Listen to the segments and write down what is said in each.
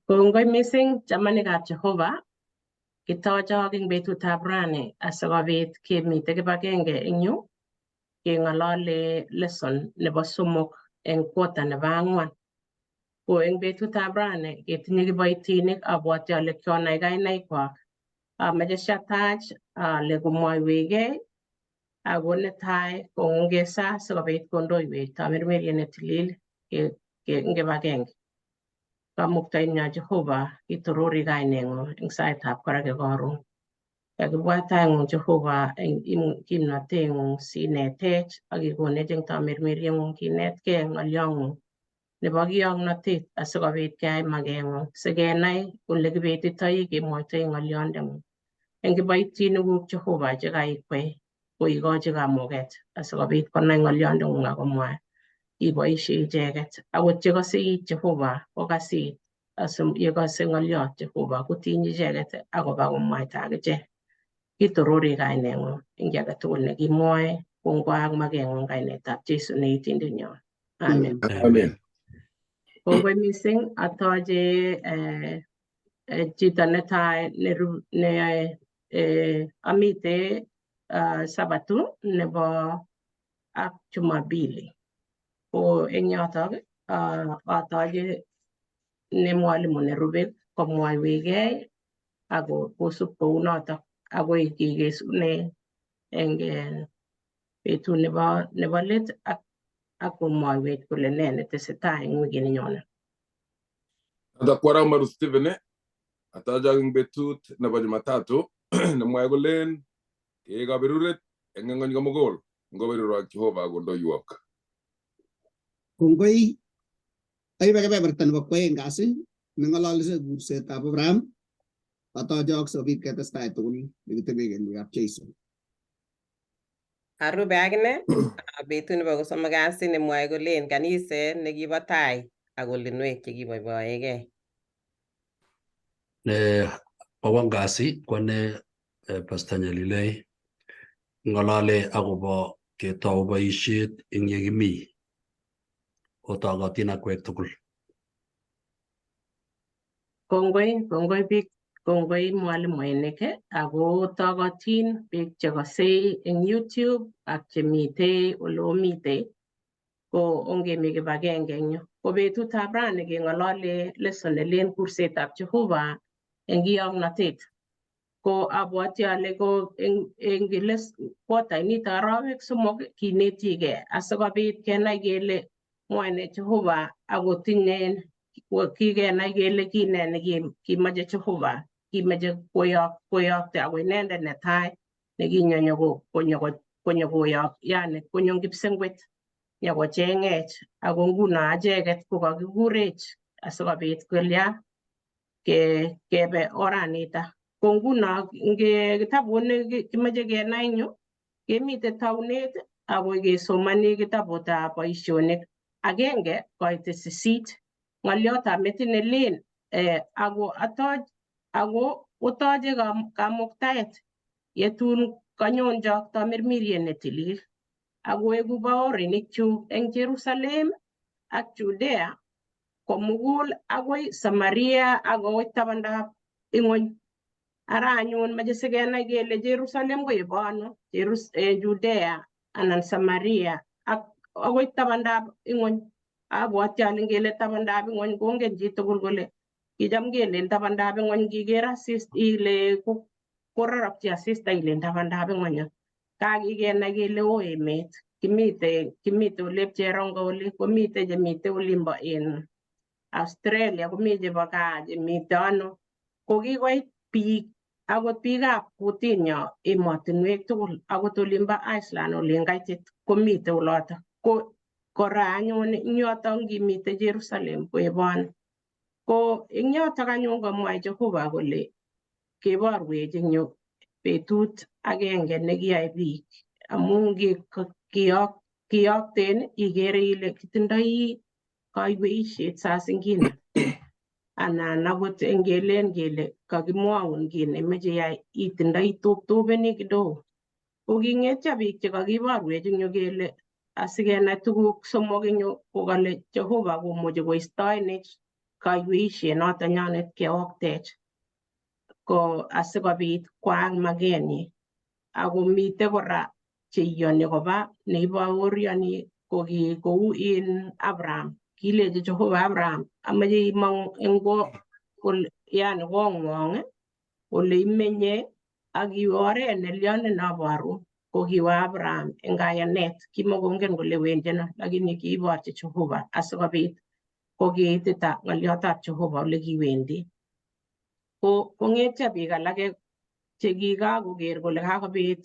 Kongoi mising chamanikab Jehovah, kitochok eng betutab rani asikobit kemite kibagenge eng yu keng'olole lesson nebo somok eng quarter nebo 4. Ko eng betutab rani ketinye kiboitinik abwoti ale kionai kainaikwak. Ameche shatach ale komwoiwekei ako netai kongesa sikobit kondoiwech tamirmiriet ne tilil eng kibagenge. Kamuktaindet Jehovah itorori kaineng'ung eng saitab korake karon. Kakibwat taing'ung Jehovah eng kimnoteng'ung sinetech ak ikonech eng tamirmirieng'ung kinetkei ng'olyong'ung nebo kiyoknotet asikobit keyai makeng'ung sikenai ole kibetitoi kemwoitoi ng'olyondeng'ung. Eng kiboitinikuk Jehovah chekaikwei koikochi kamuket asikobit konai ng'olyondeng'ung akomwa iboisie icheket. Akot chekose it Jehovah kokas it yekose ng'olyot Jehovah kotiny icheket akoba komwaita akichek. Kitorori kaineng'ung eng ki age tugul nekimwoe kongoi ak makeng'ung kainetab Jesu ne itindenyo. Amen. Amen. Kongoi mising atoche chito netai ne amite Sabato nebo ak Jumapili. Ko eng yotok atoche ne mwalimu nerube komwoiwekei ako kosup kou notok akoi kekesune eng betut nebo let ak komwoiwech kole ne netesetai eng wikit nenyone. Atakwara Maru Stephen ataja eng betut nebo Jumatatu nemwae kolen keekaberuret eng ng'ony komugul ngoberurok Jehovah kondoiwok. Kongoi aibe kebeberta nebo kwoeng kasi neng'ololse kursetab Abraham atojok sobit ketestai tugul nekitebe kenyikab Jeiso. Arube akine betut nebo kosomok kasi nemwoe kolen kaniset nekibo tai ak ulinwek chekiboiboegei. Owon kasi kwane Pastor Nyalilei ng'olole akobo ketou boisiet eng yekimi otokotin akwek tugul. Kongoi biik, kongoi mwalimuinik ako tokotin biik chekose eng YouTube ak chemite ole omite ko ongemi kibagenge eng yu. Ko betutab rani keng'olole lesson nelen kursetab Jehovah eng kiyoknotet. Ko abwoti ale ko eng quarter inito arawek somok kinetigei asikobit kenai kele mwoe Jehovah akotinye kikenai kele kine nekimache Jehovah kimache koyokte ako inendet netai nekinyo koyok yani konyo kipsengwet nyokocheng'ech ako nguno acheket kokakikurech asikobit kolya kebe oranito. Ko nguno kitabut nekimache kenai eng yu kemite taunet akoi kesomani kitabutab boisionik 1 koit 8. Ng'oliotab metit nelel ako otoche kamuktaet yetun kanyonjok tamirmiriet netilil akoeku baorinikchu eng Jerusalem ak Judea komugul akoi Samaria akoi tabandab ing'ony. Ara anyun mache sikenai kele Jerusalem koibo ano, Judea anan Samaria ak akoi tabandab ing'ony. Abwoti ale ngele tabandab ing'ony kongen chitugul kole kicham kelen tabandab ing'ony ngiker asista ile kororokyi asista ile tabandab ing'ony. Kakikenai kele oo emet, kimite ole Cherongo oli, komite chemite olimbo in Australia, komi chebo gaa chemite ano. Ko kikoit biik akot biikab kutinyo emotinwek tugul akot olimbo Iceland olin kaitit komite olotok. Ko kora anyun eng yotok ngimite Jerusalem koebon. Ko eng yotok anyun komwa Jehovah kole keborwech eng yu betut agenge nekiyai biik amu kiyokten ikere ile kitindoi kaiweisiet saa zingine anan akot ngelen kele kakimwoun kiy nemeche iyai itindoi toptopeni kidogo. Ko king'etyo biik chekakiborwech eng yu kele asikenai tuguk somok eng yu ko kale Jehovah komuchi koistoenech kaiweisiet noto nyonet keoktech ko asikobit kwaak magenyi. Ako mitei kora cheiyoni koba neibaoriani kou in Abraham. Kileji Jehova Abraham amache imong eng yani kong'wong ole imenye ak iwe oret nelyon nenaboru. Ko kiwo Abraham eng kayanet, kimakongen kole wendi ano, lakini kiiborchi Jehova asikobit kokeitita ng'oliotab Jehova ole kiwendi. Kong'etyo biik alake chekikakoker kole kakobit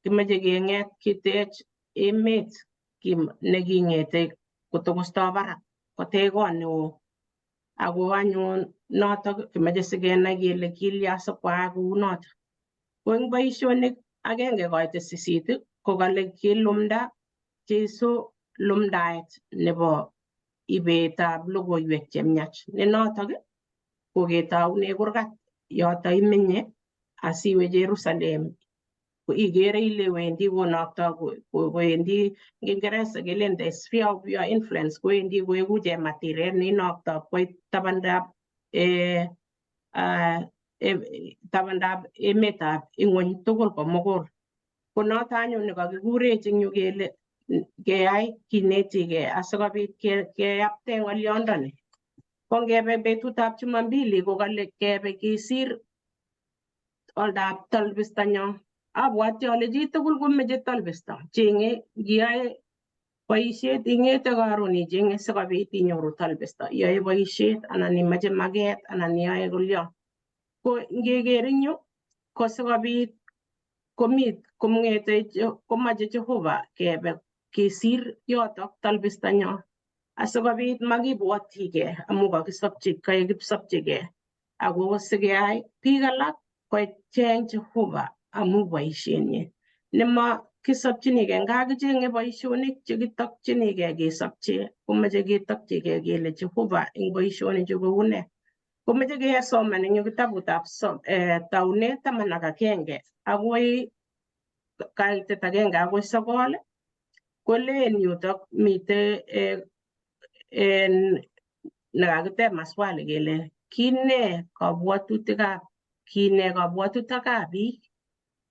kimache keng'et ketech emet neking'ete kotokostoi barak kotech kot neo. Ako anyun notok kimache sikenai kele kilya sikwaak kou notok. Ko eng boisionik agenge koite 8 ko kale kilumda Jeiso lumdaet nebo ibetab logoiwek chemiach. Ne notok ko ketoune kurgat yoto imenye asiwe Jerusalem. Ko igere ile wendi konoktoi kowendi Kingereza kelen the sphere of your influence, kowendi koeku chematiret neinoktoi koit tabandab emetab ing'ony tugul komugul. Ko noto anyun nekakigurech eng yu kele keyai kinetigei asikobit keyapte ng'oliondoni. Ko ngebe betutab Jumambili ko kale kebe kesir oldab tolbistanyo. Abwoti ale chitugul komeche tolbisto. Cheng'e ngiyoe boisiet ing'ete karon icheng'e sikobit inyoru tolbisto. Iyoe boisiet anan imache maget anan iyoe kolyo. Ko ngeker eng yu ko sikobit komache Jehova kebe kesir yotok tolbistanyo asikobit makibwotigei amu kaek kipsopchigei. Ako sikeyai biik alak kocheng Jehova amu boisienyi. Nemakisopchinigei nga kicheng'e boisionik chekitokchinigei kesopche, komache ketokchigei kele Jehova eng boisionichu kou ne. Komache kesoman eng yu kitabutab Taunet 11 agoi kaitet 1 agoi 9. Kolen yutok mitei nekakiteb maswali kele kine kabwatutikab biik,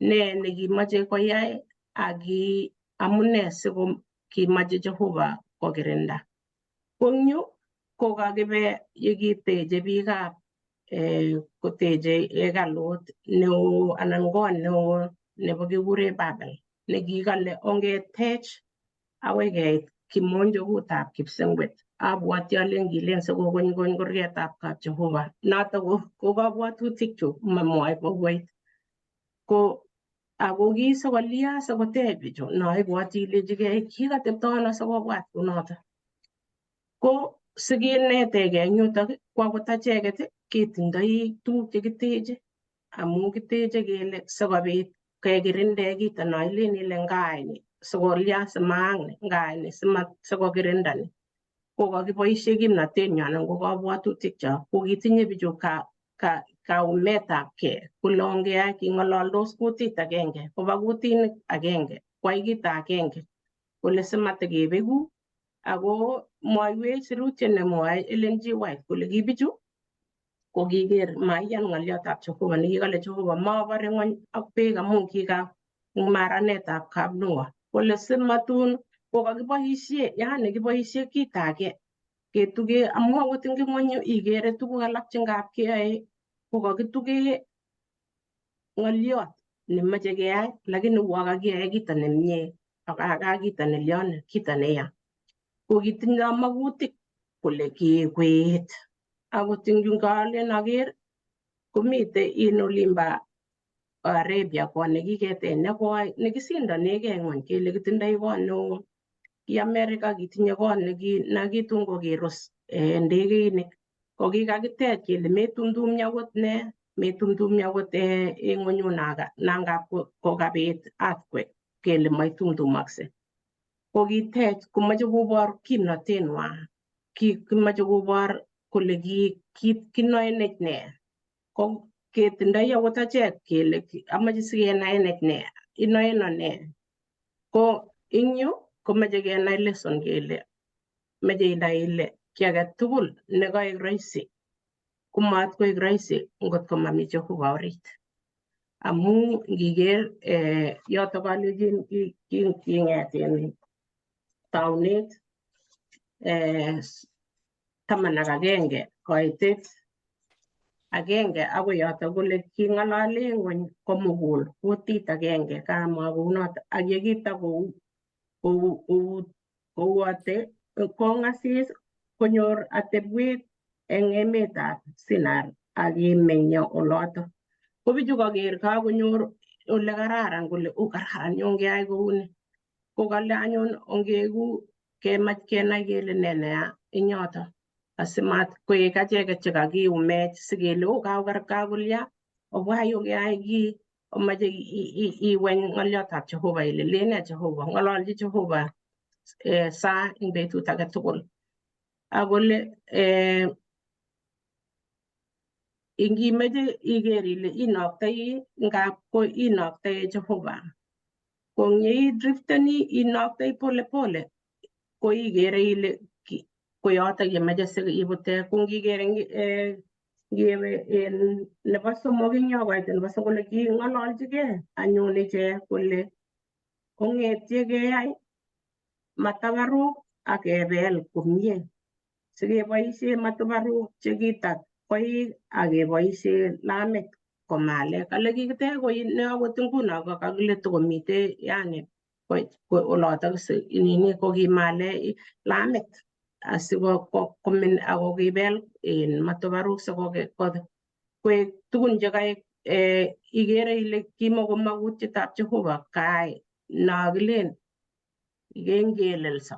ne nekimache koyai amune sikokimache Jehova kokirinda. Ko eng yu ko kakibe yekiteche biikab koteche hekalut neo anan kot neo nebo kikure Babel nekikale ongetech akoi keit kimonjogutab kipsengwet. Abwoti ale ngilen sikokony kurgetab kap Jehova. Notok ko kabwatutikchu mamwoe kokoit. Ko ako kisokolya sikotech bichu naibwoti ilechigei kikatepto ano sikobwat kunotok. Ko sikinetegei eng yutok ko akot acheket ketindoi tuguk chekiteche amu kiteche kele sikobit kekirinde kito no ilen ile ngaai ni sikolya simaak ni, ngaai ni sikokirinda ni. Ko kakiboisie kimnotenyo anan ko kabwatutikcho. Ko kitinye bichu kaumetabgei kole ongeyai king'ololdos kutit agenge koba kutinik agenge kwai kito agenge kole simatikebeku. Ako mwoiwech sirutiet nemwoe Ellen G. White kole ki bichu ko kiker maiyan ng'oliotab Jehova nekikale Jehova mabore ng'ony ak beek amu kika eng maranetab kap Noah. Kole simatun kokakiboisie yani kiboisie kito age ketuge amu akot eng ng'ony igere tuguk alak che ngap keyoe kokakituge ng'oliot nemache keyai lakini uo kakiyae kito nemie ak kito nelyon kito neya. Ko kitindoi magutik kole kikweet. Akot eng yu ngalen aker komitei in olimbo Arabia kot nekiketech nekoi nekisindanegei ng'ony kele kitindoi kot neo. Ki America kitinye kot nekitun kokirus ndegeinik. Ko kikakitech kele metumtumchi akot ne, metumtumchi akot ng'onyunaga nangap kokabet earthquake kele maitumtumoksei. Ko kitech komache kobor kimnoteng'wa. Kimache kobor kole kinoenech ne. Ko ketindoi akot achek kele amache sikenaenech ne, inoeno ne. Ko eng yu komache kenai lesson kele mache inai ile kiy age tugul nekaek rahisi komat koek rahisi ngot ko mami Jehova orit. Amu ngiker yotok kalenjin king'et en taunet 11 koitet 1 akoi yotok kole king'alale ng'ony komugul kutit agenge kamwa kounotok ak yekita kouate kong'asis konyor atebwet eng emetab Sinar akimeny olotok. Ko bichu kaker kakonyor ole kararan kole kararan yongeyai kouni. Ko kale anyun ongeeku kemach kenai kele ne neya eng yotok. Asimat koek acheket chekakiumech sikele kakolya obwa yu keyai kiy omache iweny ng'oliotab Jehova ile lene Jehova ng'ololchi Jehova saa eng betut age tugul. Akole ingimeche iker ile inoktoi ngap ko inoktoi Jehova. Ko ngeidrifteni inoktoi polepole ko ikere ile koyotok yemeche sikibute. Ko ngikere ngewe nebo somok eng yo koite nebo somok kole king'ololchigei anyun ichek kole ong'etye keyai matabaruk akebel komie sikeboishe matabaruk chekitakoik akeboishe lamit komale. Kale kikitech koi ne akot nguno kakile tokomite yani olotok kokimale lamit asikomin akokibel matobaruk sikoek tugun chekaek ikere ile kimoko magutietab Jehova kai nakilen kengelelso.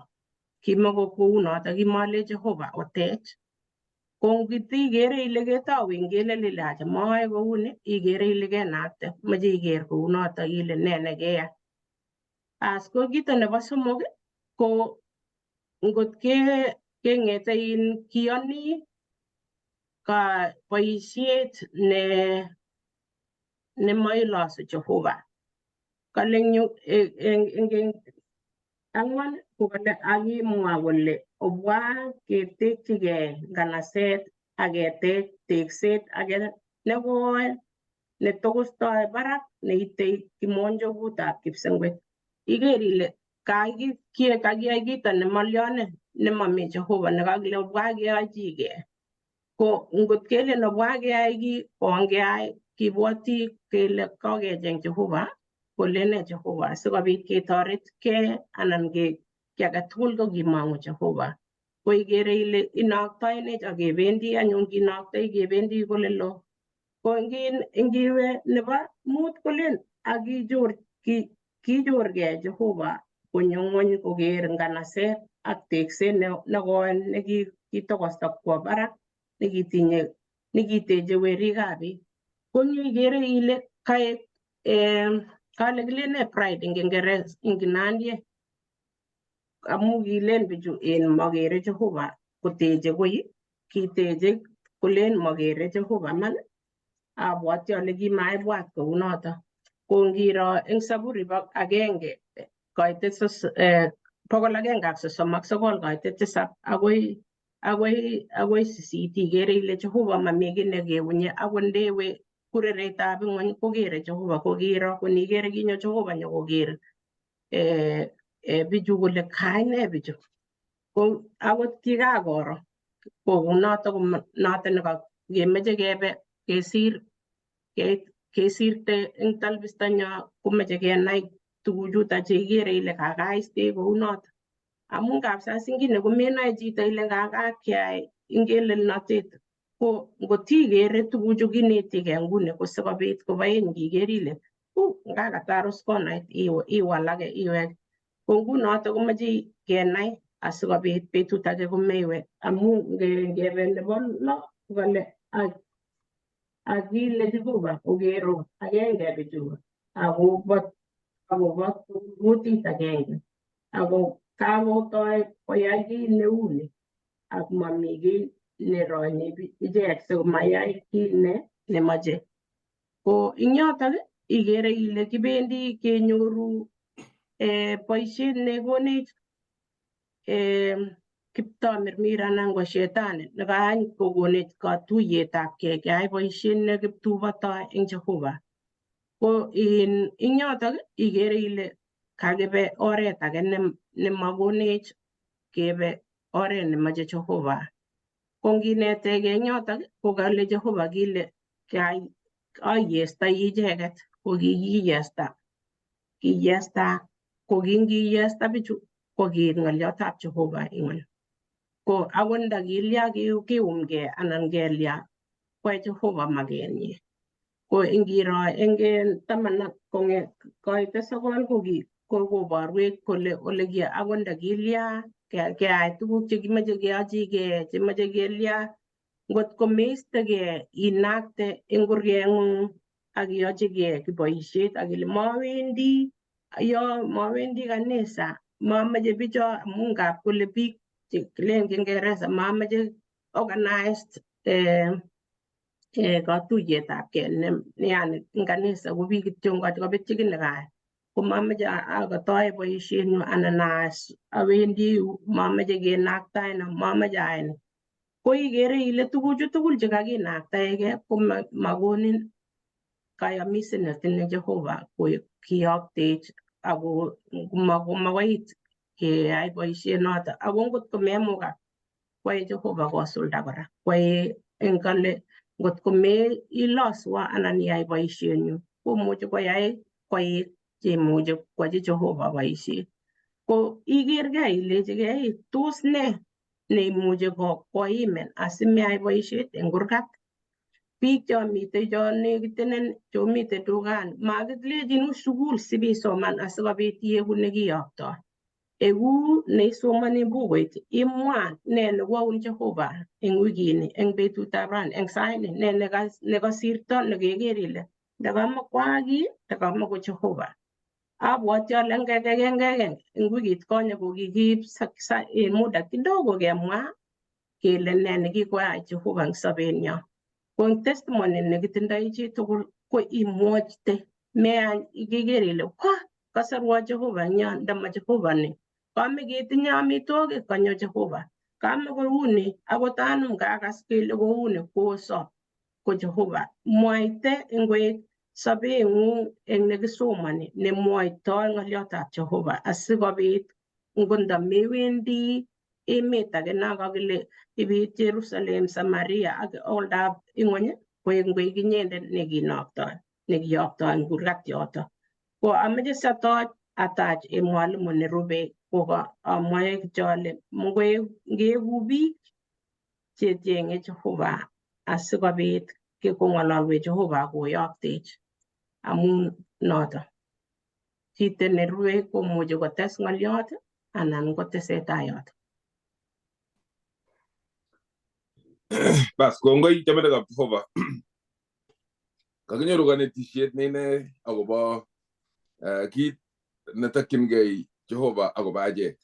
Kimoko kounotok kimale Jehova otech. Ko ngitikere ile ketou ingeleli acha maae kouni ikere ile kenakte mache iker kounotok ile ne nekeyai. As ko kito nebo somok ko ngot keng'ete kiyoni ka boisiet ne mailosu Jehova. Kale eng 4 kokale akimwa kole obwa ketekchigei nganaset aketech tekset age nekoi netokostoi barak neitei kimonjogutab kipsengwet. Iker ile kakiyai kito nemalyonen nemami Jehova nekakile obwa keyochigei. Ko ngot kelen obwa keyai kiy kongeyai kibwoti kele kokecheng Jehova kolene Jehova sikobit ketoretkei anan kiy age tugul ko kimong'u Jehova. Ko ikere ile inoktoenech akebendi anyun kinoktoi kebendi kole loo. Ko ngiwe nebo 5 kolen kichorgei Jehova konyo ng'ony koker nganaset ak tekset nekoi nekitokosta kwo barak nekiteche werikab biik. Ko ikere ile kaek kale kilene pride eng Kinandiek amu kilen bichu makere Jehova koteche koi kiteche kolen makere Jehova man abwoti ale kimaibwat kounotok. Ko ngiro eng Zaburi 1 koitet 139 koitet 7 akoi 8 ikere ile Jehova mami kiy nekeunye akot ndewe kureretab ng'ony kokere Jehova kokiro konikere kinyo Jehova nyokoker bichu kole kaine bichu. Ko akot kikakoro notok ngemeche kebe kesirte eng talbistanyo komeche kenai tuguchuto cheikere ile kakaiste kounotok. Amu ngap saa zingine komenae chito ile kakakiyai ingelelnotet ko ngotikere tuguchu kinetigei nguni ko sikobit kobain ngiker ile ngakatarus konait iwal age iwek. Ko ngunotok komeche kenai asikobit betut age komeiwe amu ngebe nebo 6 kole akile Jehova kokero 1 bichu akobo kutit agenge ako kakotoi koyai kiy neuni ak mami kiy neronyi ichek sikomayai kiy nemache. Ko ing yotok ikere ile kibendi kenyoru boisiet nekonech Kiptoo Mirmir anan ko Shetani nekany kokonech katuiyetabgei keyai boisiet ne kiptubotoi eng Jehova. Ko ing yotok ikere ile kakibe oret age nemakonech kebe oret nemache Jehova. Ko nginetegei eng yotok ko kale Jehova kile ayestoi icheket ko kikiyesta. Ko kingiyesta bichu ko kiit ng'oliotab Jehova ing'ony. Ko akot ndakilya kiumgei anan kelya kwae Jehova makenyi. Ko ingiro eng koite 9 koborwech kole ole akot ndakilya keyai tuguk chekimache keyochigei chemache kelya, ngot ko meistegei inakte eng kurgeng'ung ak iyochigei boisiet akile mawendi kanisa, mamache bicho amu ngap kole biik chekilen Kingereza mamache organized katuiyetabgei yani eng kanisa ko biik kityo ngokobetyi kiy nekayai ko mamache akatoe boisienyu anan awendi mamache kenaktaena mamache ayai ni. Ko ikere ile tuguchu tugul chekakinaktaegei ko makonin kayamiset ne Jehova kiyoktech ako makoit keyai boisiet notok. Ako ngot ko memukak kwae Jehova kosulda kora. Kwae eng kale ngot ko meiloswa anan iyai boisienyu komuchi koyai koik cheimuchi koyachi Jehova boisiet. Ko ikergei ilechigei tos ne neimuchi koimin asimeyai boisiet eng kurgat. Biik chomite nekitenen chomite dukan makilechin wi sukul sibisoman asikobit ieku nekiyoktoi. Eku neisomani bukuit imwa ne nekwaun Jehova eng wikini eng betutab rani eng saini ne nekasirto nekeker ile ndakamukwaak kiy ndakamako Jehova. Abwoti ale ngeke eng wikit konye kokikiib muda kidogo kemwa kele ne nekikoyai Jehova eng sobenyo. Ko eng testimony nekitindoi chitugul ko imwochte meyany ikiker ile kasarwo Jehova eng yo ndama Jehova ni. Kameketinye amitwogik konyo Jehova. Kamekouni akot anum kakas kele kouni kosop ko Jehova. Mwaite ingwek sobeng'ung eng nekisomani nemwoitoi ng'oliotab Jehova asikobit ngot ndamewendi emet age nakakile ibit Jerusalem, Samaria ak oldab ing'ony koek ngwek inyendet nekiyoptoi eng kurgat yoto. Ko ameche atach eng mwalimu nerube amwae kityo ale ngeeku biik checheng'e Jehova asikobit kong'ololwech Jehova koyoktech amu noto. Chito nerue komuchi kotes ng'oliot anan kotesetai yoto. Bas, kongoi chamenekab Jehova. Kakinyoru kanetisiet neine akobo kit netokyingei Jehova akobo achek.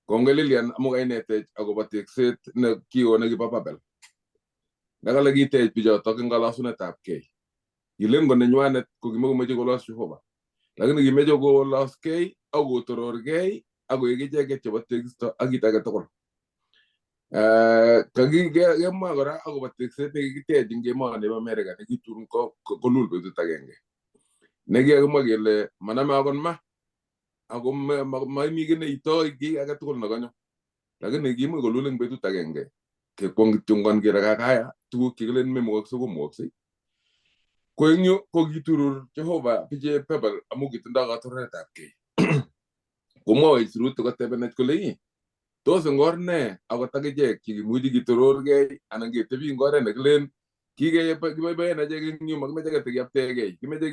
Kongoi Lilian amu kainetech akobo tekset nekio nekibo Babel. Nakale kitech bichotok eng kalosunetabgei. Lengo nenywanet ko kimakomeche kolos Jehova. Lakini kimeche koloskei akotororgei akoek icheket chebo tekisto ak kit age tugul. Kakikemwa kora akobo tekset nekikitech eng emoni nebo Amerika nekitun kolul betut agenge. Nekikakimwa kele maname akot ma ako maimi kiy neitoi kiy age tugul nekanyo. Lakini kimuch kolul eng betut agenge. Kekwong'ityo kele kakaya tuguk chekilen memukoksei komukoksei. Ko eng yu ko kiturur Jehova biche Babel amu kitindoi katoreretabgei. Komwawech sirutik kotebenech kole tos eng or ne akot akichek chekimuchi kitororgei anan ketebi eng oret nekilen kiboiboen achek eng yu makimeche ketekeyaptegei kimeche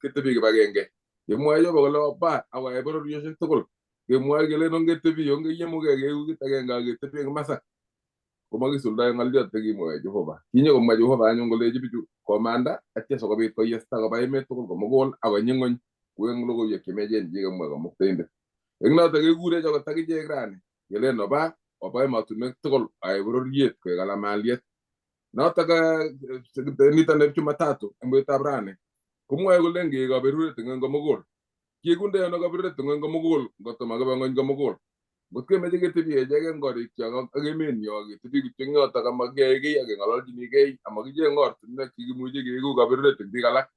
ketebi kibagenge. Kemwoe Jehova kole oba akoyai bororiosiek tugul. Kemwoe kelen ongetebi ongeyemugei keiku kit agenge aketebi eng masak. Komakisuldae ng'oliot nekimwoe Jehova. Kinyokomwa Jehova anyun kolechi bichu komanda atya sikobit koyesta koba emet tugul komugul akonyi ng'ony ku eng logoiwek chemechen chekemwa Kamuktaindet. Eng notok kekurech akot akichek rani kelen oba emotinwek tugul ayai bororiet koek alamaliet. Notok nitok ne Jumatatu eng betutab rani komwoe kole ngeek kaberuret eng ng'ony komugul. Kieku ndeyono kaberuret eng ng'ony komugul ngoto makiba ng'ony komugul. ngot kemeche ketebi echeken korikyok ak emenyo ketebi kityo eng yotok amakiyai kiy ak keng'ololchinigei amakicheng ortinwek chekimuche keiku kaberuret eng biik alak.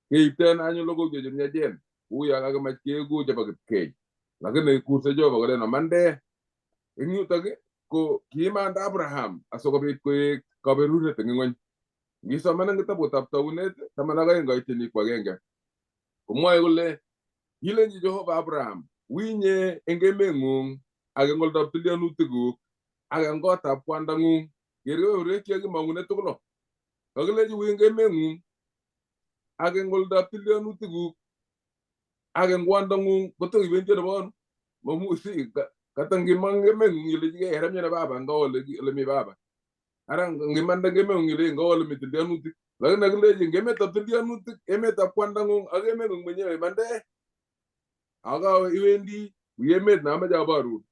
Keipten anyun logoiwek chemyachen kou yo kakimach keiku chebo kipkei. Lakini kurse Jehova kolen amande eng yutok ko kiimanda Abraham asikobit koek kaberuret eng ng'ony. Ngisoman eng kitabutab Taunet 12:1 komwoe kole kilenji Jehova Abraham winye eng emeng'ung ak eng oldab tilyanutikuk ak eng kotab kwandang'ung. Ker kebeberwek chekakimong'une tugul. Kakilenji wi eng emeng'ung ak eng oldab tilyanutikuk ak eng kwandang'ung kotoibendi nebo ano? Mamuchi katangimong emeng'ung ile chikekeremye baba nga ole mi baba. Ara ngimanda eng emeng'ung ile nga ole mi tilyanutik. Lakini kakilenji eng emetab tilyanutik, emetab kwandang'ung ak emeng'ung mwenyewe imande. Akawe iwendi wi emet namache aborun.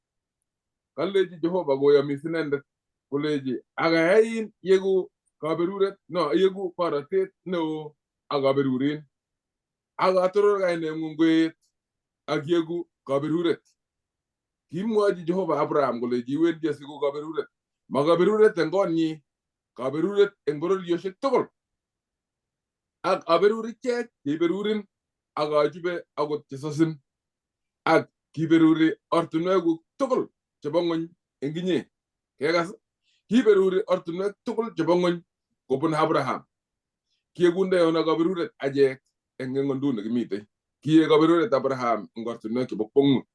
Kalechi Jehova koyomis inendet kolechi akayain yeku kaberuret yeku borotet neo ak kaberurin. Ak atoror kaineng'ung koet ak yeku kaberuret. Kimwochi Jehova Abraham kolechi iwendi asiku kaberuret. Ma kaberuret eng konyi, kaberuret eng bororioshek tugul. Ak aberur ichek cheiberurin ak achube akot chesosin. Ak kiberuri ortinwekuk tugul chebo ng'ony eng inye. Kekas? Kiberuri ortinwek tugul chebo ng'ony kobun Abraham. Kiekunde yono kaberuret achek eng ng'onduni kimite. Kiek kaberuret Abraham eng ortinwek chebo kwong'ut.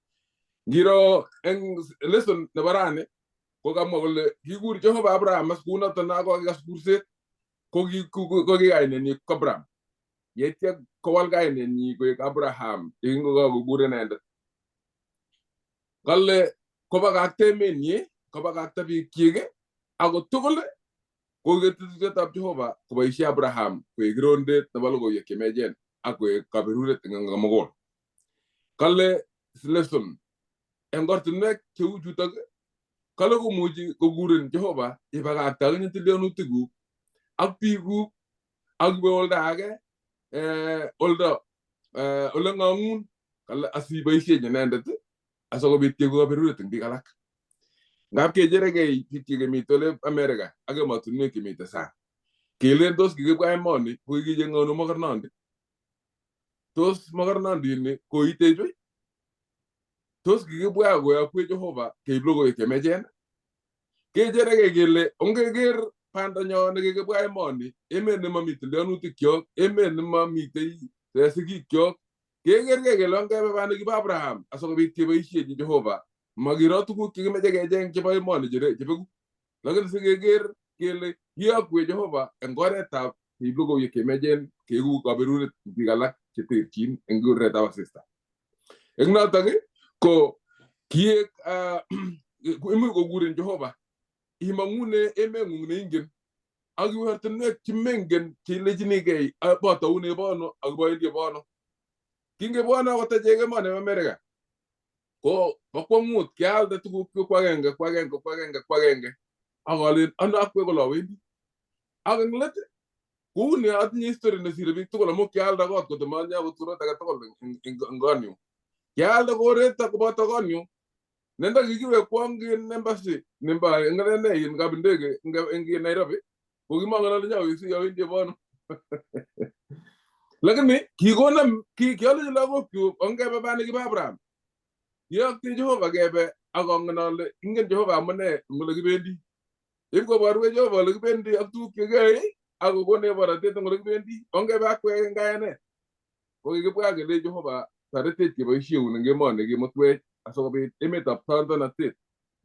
Ngiro eng lesson nebo rani ko kamwa kole kikur Jehova Abraham as kunoto na kokikas kurset ko ki kainenyi Abraham. Yeityo kowal kainenyi koek Abraham yekingokakokur inendet. Kale kobakakta emenyi, kobakakta biikchik ako tugul koket tetutyetab Jehova koboisie Abraham koek kirondet nebo logoiwek chemechen ak koek kaberuret eng komugul. Kale lesson eng ortinwek cheu chutok kale komuchi kokurin Jehova ibakakte akinye tilyanutikuk ak biikuk ak iwe olda age ole ng'ang'un kale asiboisie inendet asikobit keku kaberuret eng biik alak. Ngap kecheregei biik chekemite ole America ak emotinwek chemite sang. Kelen tos kikibwa emoni ko kikicheng'onu mokornondit. Tos mokornondini koitech oi? Tos kikibwa koyokwech Jehova keib logoiwek chemechen? Kecheregei kele ongeker bandanyo nekikibwa emoni, emet nemami tilyanutikyok, emet nemamitei sigikyok. Kekergei kele ongebe banda kibo Abraham asikobit keboisiechi Jehova. Makiro tuguk chekimeche kecheng chebo emoni chebeku. Lakini sikeker kele kiyokwech Jehova eng oretab keib logoiwek chemechen keiku kaberuret biik alak cheterchin eng oretab asista. Eng notok ko kiek imuch kokurin Jehova imong'une emeng'ung neingen ak iwe ortinwek chemengen cheilechinigei botoune bono ak boendi bono. Kingebwone akot achek emoni bo America ko bo kwong'ut kialde tuguk ko agenge ak alen ano akwe kole awendi. Ak eng let kouni atinye history nesire biik tugul amu kialde kot koto matinye akot korot age tugul eng konyu. Kialde koret koboto konyu. Nenda kikiwekwon embassy nembo kabindege eng Nairobi ko kimongen ale nyawisi awendi bono. Lakini kikonam kialechi lagokyuk ongebe banda kibo Abraham. Kiyokte Jehova kebe ak angen ale ingen Jehova amune ole kibendi. Ibkoborwech Jehova ole kibendi ak tuguk chekiyoe ak kokonech borotet eng ole kibendi. Ongebe akwek eng kayanet. Ko kikibwa kele Jehova toretech keboisieun eng emoni kimutwech asikobit emetab kandoinatet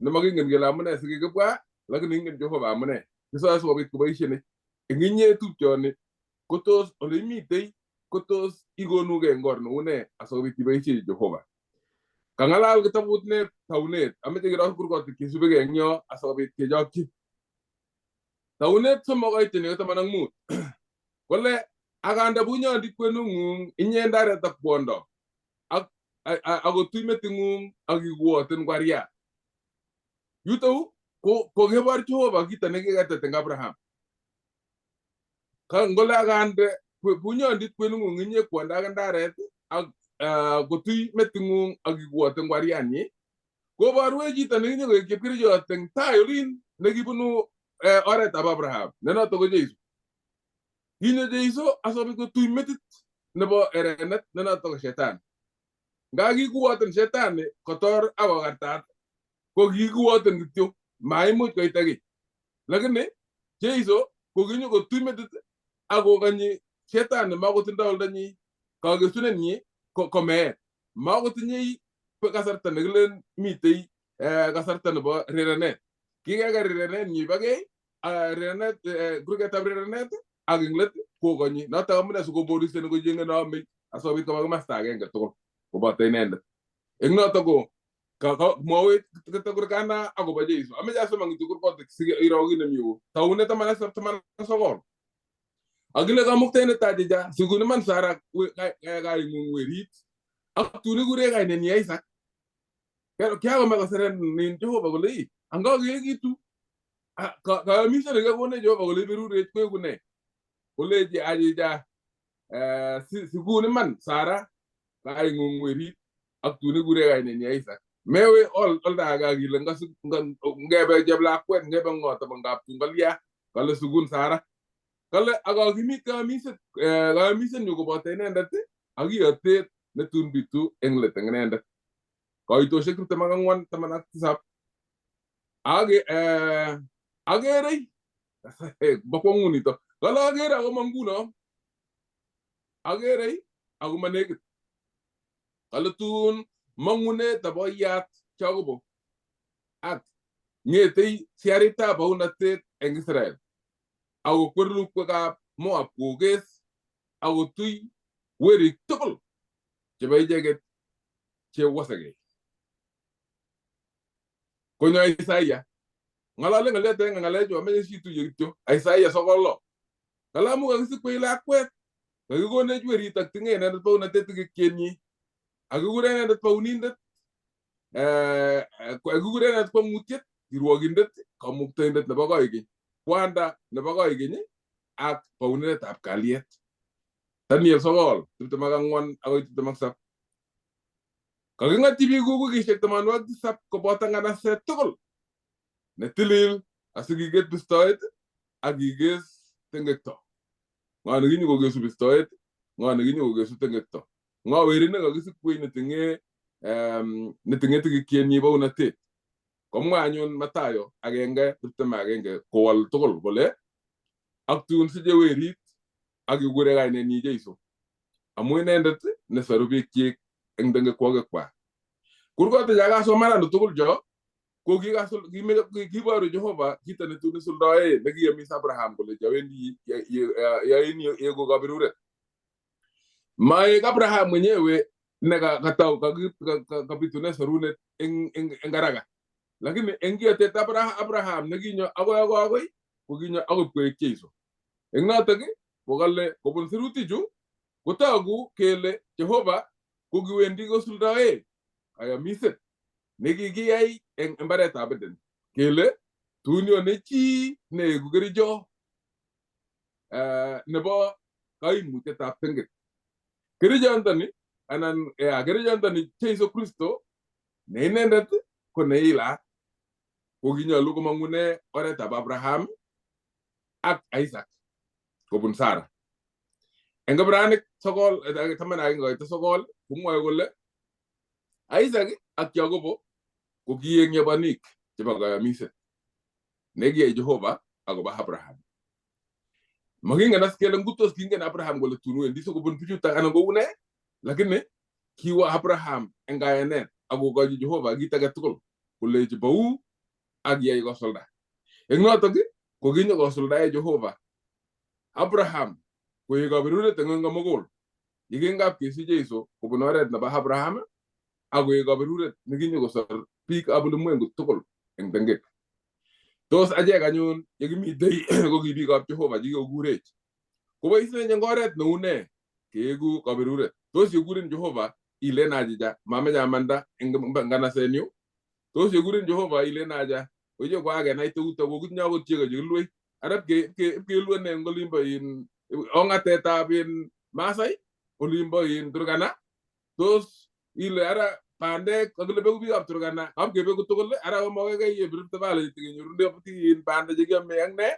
nemakingen kele amune sikikibwa, lakini ingen Jehova amune. Kisoe sikobit koboisien eng inye tupchoni kotos ole imitei kotos ikonugei eng or neu ne asikobit iboisie Jehova. Kang'alal kitabut ne Taunet, ameche kiro kurgotik chesubegei eng yo asikobit kechokchi. Taunet 3:15 kole akande bunyondit kwenung'ung inye ndaret ak kwondo akotui meting'ung ak ikuoten kwariat. Yutou kokebor Jehova kito nekiketet eng Abraham. Ngole akande bunyondit kwenung'ung inye kwondo ak ndaret ak kotui meting'ung ak ikuoten kwarianyi koborwech chito nekinyokoek chepkerichot eng tai olin nekibunu oretab Abraham ne noto ko Jeiso. Kinyo Jeiso asikobit kotui metit nebo erenet ne noto ko Shetani. Nga kikuwoten Shetani kotor akokartat ko kikuwoten kityo maimuch koita kiy. Lakini Jeiso ko kinyo kotui metit akokanyi Shetani makotindoi oldanyi kakesunenyi komeet. Makotinye kasarta nekilen mitei kasarta nebo rirenet. Kikeka rirenet nyi bagei rirenet kurgetab rirenet ak ing let kokonyi noto amune sikoboriseni kochenge nomei asikobit koba kimasta agenge tugul koboto inendet. Eng noto ko mwawech kitakurkana akobo Jeiso. Ameche asoman kityo kurgotik sikiro kit nemi taunet 19. Akile kamuktaindet tajeja sikuni man Sara kaing'ung werit ak tuni kure kainenyi Isaac. Kiakome kaseren nin Jehova kole angakekitu kayamiset nekakone Jehova kole berurech koeku ne kolechi ajeja sikuni man Sara kaing'ung werit ak tuni kure kainenyi Isaac. Mewe olda age akile ngebe cheplakwet ngebe ng'o tabangap tungalia kale sugun Sara kale akakimit kayamiset nyu koboto inendet ak iyotet netun bitu eng let eng inendet. Koitoshek 24, 17 agerei bokwong'u nito kale agere ako manguno agerei ako manekit kale tun mang'une taboiyat chakobo ak ng'etei siaritab baunatet eng Israel ako kwerukwekab Moab kokes ako tui werik tugul chebo icheket chewosegei. Konyo Isaiah ng'alale ng'alete eng ng'alechu amenye situye kityo Isaiah 9 kalamu kakisikwei lakwet kakikonech werit ak ting'e inendet baunatet tikikyenyi akikure inendet baunindet akikure inendet kwang'utiet kirwokindet kamuktaindet nebo koikeny kwanda nebo koikeny ak baunindetab kalyet. Daniel 9, 24 akoi 27. Kaking'atyi biik wikishek 87 koboto nganaset tugul netilil asikiket bistoet ak kikes tengekto. Ng'o nekinyo kokesu bistoet, ng'o nekinyo kokesu tengekto. Ng'o werit nekakisikwei netinye tikikyenyi baunatet. Komwa anyun Matayo 1:21 kowol tugul kole ak tun siche werit ak kikure kainenyi Jeiso amu inendet nesoru biikchik eng tengekwokikwa. Kurgotik chakasomanan tugul cho ko kiboru Jehova kito netun isuldoe nekiyamis Abraham kole chawendi yain yeku kaberuret. Maek Abraham mwenyewe nekatau kabitune sorunet eng haraka. Lakini eng kiyotet Abraham nekinyo akoi ko kinyo akoi koek Jeiso. Eng notok ko kale kobun sirutichu kotogu kele Jehova ko kiwendi kosuldoe kayamiset nekikiyai eng mbaretab Eden kele tun yone chi neeku kericho nebo kaimutietab tengek. Kerichondoni anan kerichondoni Jeiso Kristo ne inendet ko neilat ko kinyolu komang'une oretab Abraham ak Isaac kobun Sara. Eng Ibranik 9:9 komwoe kole Isaac ak Jakobo ko kieng yabanik chebo kayamiset nekiyai Jehova akobo Abraham. Makingen as kele ngutos kingen Abraham kole tun wendi sikobun bichutok anan kou ne, lakini kiwo Abraham eng kayanet akokochi Jehova kit age tugul kolechi bou ak yai kosulda. Eng notok ko kinyo kosuldae Jehova Abraham koek kaberuret eng komugul yekingap kesich Jeiso kobun oret nebo Abraham akoek kaberuret nekinyo kosor biik ab ulimwengu tugul eng tengek. Tos achek anyun yekimitei ko ki biikab Jehova chekikokurech koboisien eng oret neu ne keeku kaberuret. Tos yekuren Jehova ilen achicha mameche amanda eng nganasenyu. Tos yekuren Jehova ilen acha oye kwakenai teuto kokutnyo akot chego chekilue arap kelue ne eng olimbo ong'atetab Masai olimbo Turkana. Tos ile ara pande ko le be bi ab turgana am ke be ko tugul ara mo ga ye bir ta bale ti ñu runde pati in pande je gam yang ne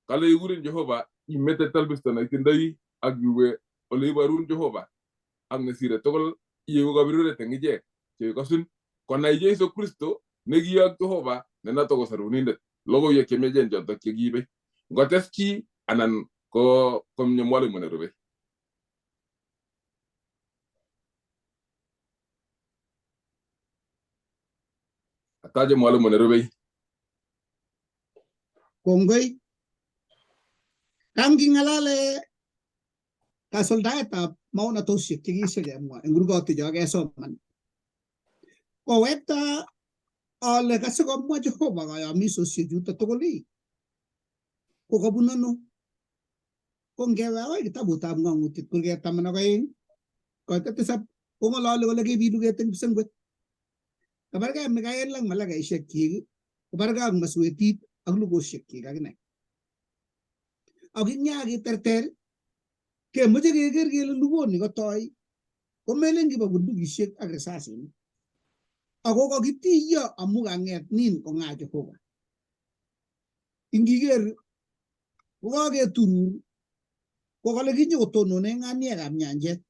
kala yurin jehova i mete talbistana kindai ak yuwe ole barun jehova ak ne sire tugul ye ko birure te ngije ce ko sun ko na yeso kristo ne gi ak jehova ne na to ko saruninde logo ye keme jen joddo ke gibe ngotes ci anan ko comme ñu mole mëna rebe ataje mole mëna rebe Kongoi. Kangi ngalale ka soldata mau na tosik tigi sele mo engrugo ti joge so man. Ko weta ale ka se ko mo Jehova ga mi so si juta to goli. Ko ka bunano. Ko ngewa wa kita buta mo ngutit ko ge tamana kay. Ko ta sab ko ngalale ko lagi bidu ge ten sengwet. Kabarga me ga lang malaga isheki. Kabarga ang masweti ang lugo sheki ga gina. Aginya gi terter ke muje ge ger ge lugo ni ko toy. Ko melengi ba bundu gi shek agresasin. Ako ko giti ya amu ganget nin ko nga Jehova. Ingiger ko ge turu ko kala gi nyoto no ne ngani ga myanjet.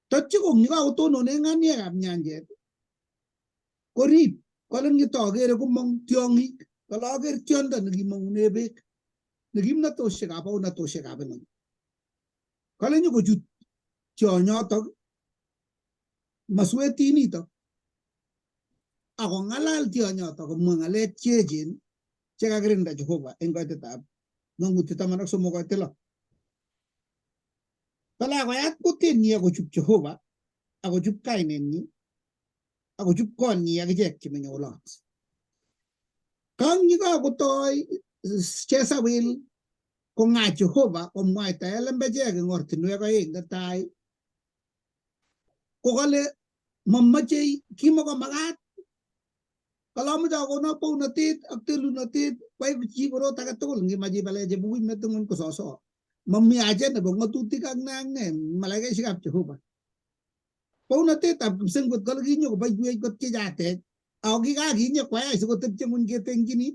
Totchi ko ngi ga to no ne ngani ga myanjet. Ko rip ko len gi to ge ko mong tiongi ko la ge tionda ni mong nebe. Ni na to she ga pa na to she ga ba ni. Ko len ko jut tionyo to masweti ni to ako ngalal tionyo to ko mangale chejin chega grinda Jehova engko tetap ngunguti tamanak sumo ko telo pala ko at putin ni ako chup Jehova ako chup kainen ni ako chup kon ni agje kimenyo lot kang ni ko toy chesa wil ko nga Jehova ko mai ta lembe je ngorti no ko ing tai ko kale mamache kimo ko magat kalau mo jago na po natit aktilu natit pay chi bro taga tol ngi maji bale je buwi metungun ko soso mammi aja na bang matuti kang nang ne malagay sikap Jehova po natit ab senggot kalau ginyo ko bay buwi ko kijate aw giga ginyo ko ay sugot tepchengun geteng gini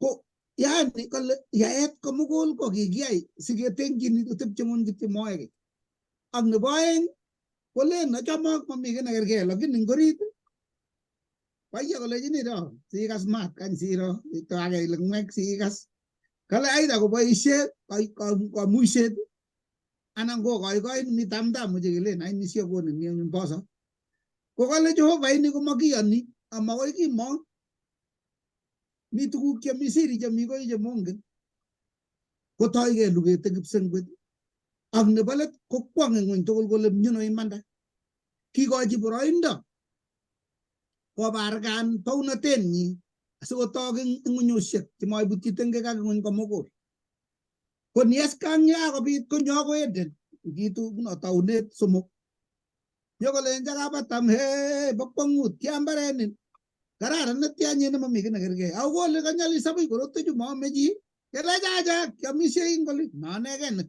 ko yan kal yaet ko mugol ko gigiyay sige tengini tepchengun giti moy ang nabaeng Wala na chamak mami na gerge lagi ninggorit. Paya ko lagi ni do. Sikas mat kan siro. Ito aga ilang mek sikas. Kala ay da ko pa isye ko muisye. Anang ko ni tamda mo jigile na ni siya ko ni yung bosa. Ko kala jo ba ni ko magiyan ni ama ko iki mo. Ni tuku kya misiri jami ko ije mongen. Ko tayo ge luge tegip sengwet. Ang nabalat ko kwang ng tungkol ko lem nyuno imanda. Kiko aji boroindo. Ko bargan pau na tenni. So toging ngunyusik. Ti mo ibuti tengge ka ngun komoko. Ko nias kang ya ko bit ko nyoko eden. Gitu no taunet sumuk. Yo ko len jaga batam he bapangut kiambarenin. Kararan na tianya na mamig na gerge. Aw ko le kanyali sabi ko to ju mo meji. Kela jaja kami sing kolik. Mane gen.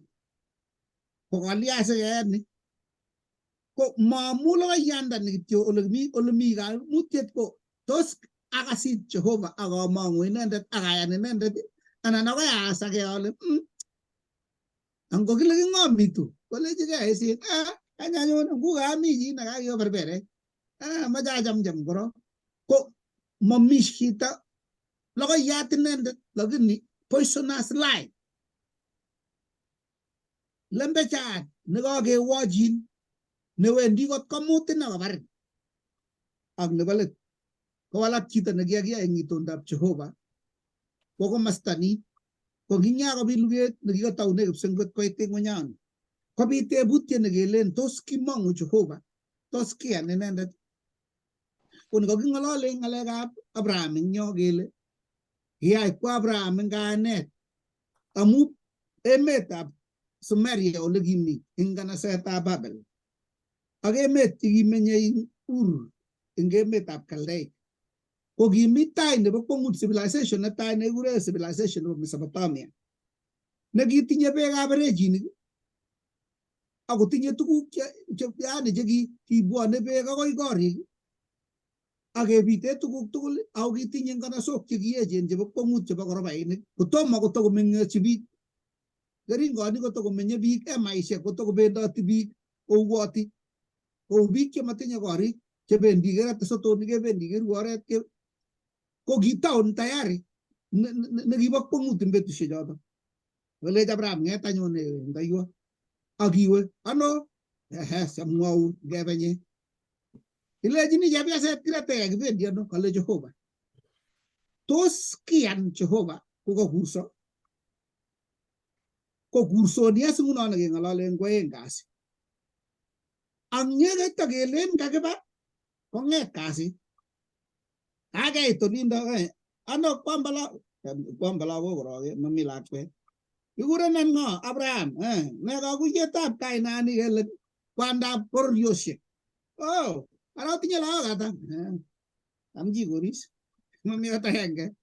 Ko kalia se ni ko mamula yanda ni tio olmi ga mutet ko tos akasit Jehova aga mangu inendet aga yan inendet anana ko ya sa ke ole ang ko kilagi ngamitu ko le jiga esi kanya nyo ku ga mi ji na ga yo berbere maja jam goro ko mamishita logo yatinendet logo ni poisonous light lembe chat nego ge wajin ne wendi got kamutin na kabar ag ne balet ko wala kita nagyagi ay ngitong dap Jehova ko mastani ko ginya ko biluget nagiga taw ne senggot ko ite ngonyan ko bite butye nagelen tos kimang Jehova tos kian nenendet kun ko ngolole ngalega Abraham nyo gele hiay ko Abraham nganet amu emetab Sumeria o legimi ingana seta Babel. Age met menye ur inge metap Kaldei. O gimi tay ne bokong civilization na tay ne gure civilization of Mesopotamia. Nagiti niya be ga bereji ni. ako tinye tuguk yani kibwone beek akoi korik akebite tuguk tugul ako kitinye nganasok chekiechen chebo kwong'ut chebo korobainik kotomo kotokomeng'ochi biik keringoni kotokomenye biik emaisiek kotokobendoti biik kouboti kou biik chematinye korik chebendi kerate sotonik kebendi kerue oret ko ki taon tayari nekibo kwong'ut eng betusiek choto kolech Abraham ng'et anyone ndaiwo akiwe ano samwau ngebenye ilechini chepyoset kirate kibendi ano kale Jehova tos kiyan Jehova kokakurso kokursoni asingunon keng'ololen kwoeng kasi ang nyeketa kelen kakiba kong'et kasi akeit olindo ano kwambala kokoroge mami lakwet kikurenan ng'o Abraham ne kakuyetab kainani kele kwandab bororiosiek ara tinye lagok ata amchi koris mami ot agenge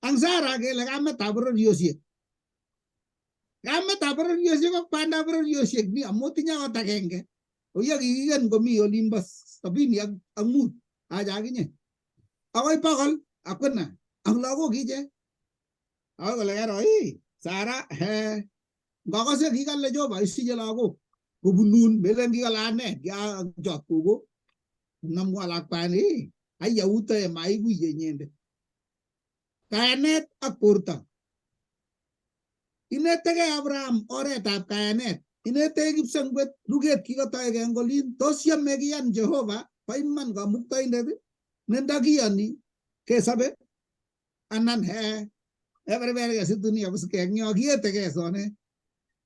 ang Sara kele kametab bororiosiek ko kwandab bororiosiek ni amu tinye ot agenge oya kikiken komi olimbo 75 aja akinye akoi 100 akwena ang lagok ije akoi kole kero Sara ngakase kikale Jehova isije lagok kobunun belen kikale ane jot kugo namwa lakwani ayauta maikuye nyende kayanet ak borto inetege Abraham oretab kayanet inetege kipsengwet luget kikotoege eng olin tos yame kiyan Jehova bo iman kamuktoindet nendakiyani kesabe anan everybody kesitunia buskengyo kiyetege sone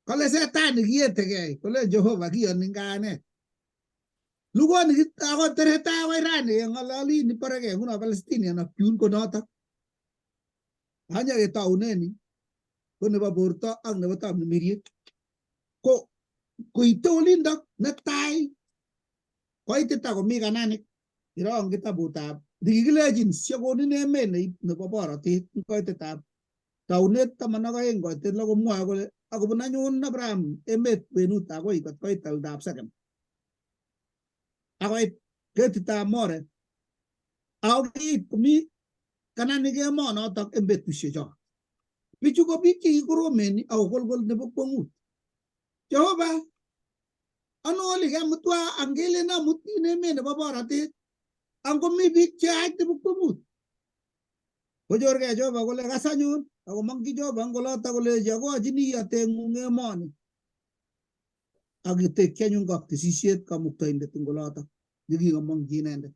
kole setani kiyetege kole Jehova kiyani kayanet lugoni ako tereta akoi rani ng'ololi ni parege nguno Palestinian ak yun ko notok hanya ketauneni ko nebo borto ak nebo tamnimiriet ko koite olindok netai koitita komi kananik irong kitabutab dikikilejin siakonin emet nebo borotet koitetab taunet 12 koitet lo komwoe kole akobun anyun Abraham emet kwenut akoi koit oldab Sekem akoi ketitab More ako kiit komi kananik emonotok eng betusiek cho bichu ko biik chekikoromen ako kolkol nebo kwong'ut Jehova ano oli kemutwa angelen amutin emet nebo borotet angomi biik cheach nebo kwong'ut kochorgei Jehova kole kas anyun akomongchi Jehova ngoloto kolechi akochini ateng'ung emoni akitekchi anyun kaktesisiet kamuktoindet eng oloto nekikamongchi inendet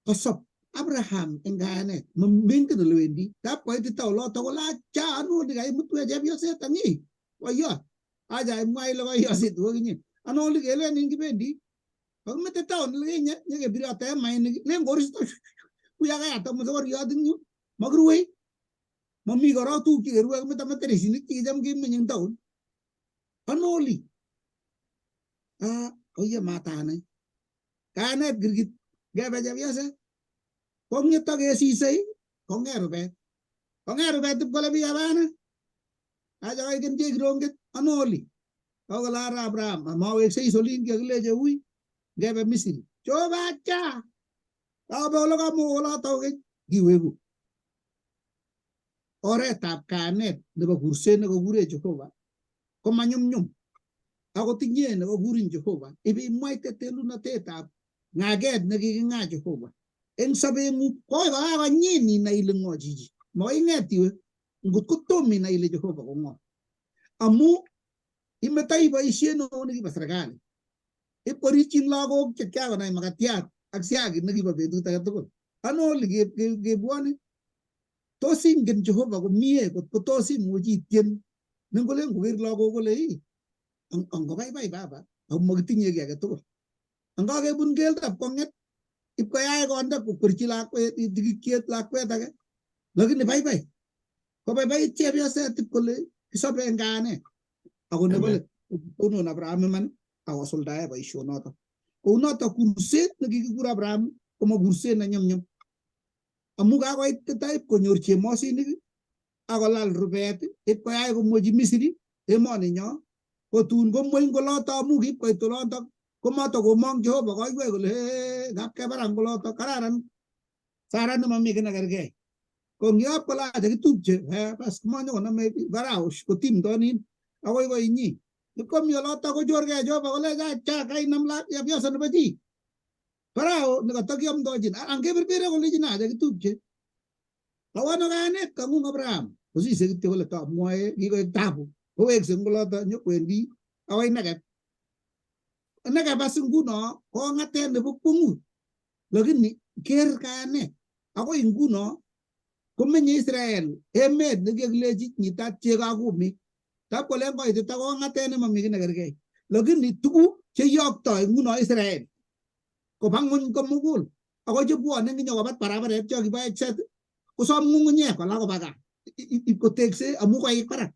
kosop Abraham eng kayanet mengen ole wendi tap koitita oloto kolacha ano kaimutwech chepyoset angi wayo aja imwa ile wayosit kokinye ano oli kelen kibendi kakimete taon lekenye nyekebirate emainik len koristo kuyakayata mosokoriot eng yu makiruwei mami kora tuguk chekerue kimete materesinik chekicham kemenye eng taon ano oli oye matane kayanet kirkit ngebe chepyoset kong'eto kesisei kong'et rubet ipkole biik abana aja kaiken chekironget ano oli kokole ara Abraham maweksei solin kikileche ui ngebe Misri chobacha kabe ole kamokoloto keny kiweku oretab kayanet nebo kurset nekakure Jehova ko manyumnyum ako tinye nekakurin Jehova ibimwaite telunotetab ng'aget nekiking'a Jehova eng sobeng'ung koi kakonyin inai ile ng'o chichi maing'et iwe ngot ko tom inai ile Jehova ko ng'o amu imetoi boisiet neo nekibo serikali ipkorichin lagok chekiakonai makatiat ak siagit nekibo betut age tugul ano oli kebwone tos ingen Jehova komie ko tos imuchi ityen nengolen koker lagok kole angobaibai baba ako makitinye kiy age tugul angakebun keldab kong'et ipkoyai konde kokwerchi lakwet tikikiet lakwet age lakini baibai kobaibait chepyoset ipkole kisobe eng kayanet ako nebole konon Abraham iman akosuldae boisionoto kounoto kurset nekikikur Abraham komo kurset ne nyumnyum amu kakoit taip konyor chemosinik akolal rubet ipkoyai komwechi Misri emoni nyo kotun komweny koloto amu kipkoit olotok komoto komong Jehova koiwei kole kap kebaran kolotok kararan Sara nemami kii nekergei ko ngiop kola chekitupche bas komonyo konome Farao kotimtonin akoi koinyi komi olotok kochorgei Jehova kole cha kainam chepyoso nebo chi Farao nekatakiamdochin angeberbere kolejin chekitupche kawano kayanet kang'ung Abraham kosise kityo kole tamwoe kikoek tabu kowekse ngoloto nyokwendi akoi Negev bas nguno kong'atet nebo kwong'ut lakini ker kayanet akoi nguno komenye Israel emet nekikilechi nyitat chego ak kumik tap kolen koitita kong'atet nemami kii nekergei lakini tuguk cheyoktoi nguno Israel koba ng'ony komugul ako chebwone kinyokobat barabaret cho kibo Exet kosom ng'ung'unyek kola koba gaa ipkotekse amu koik barak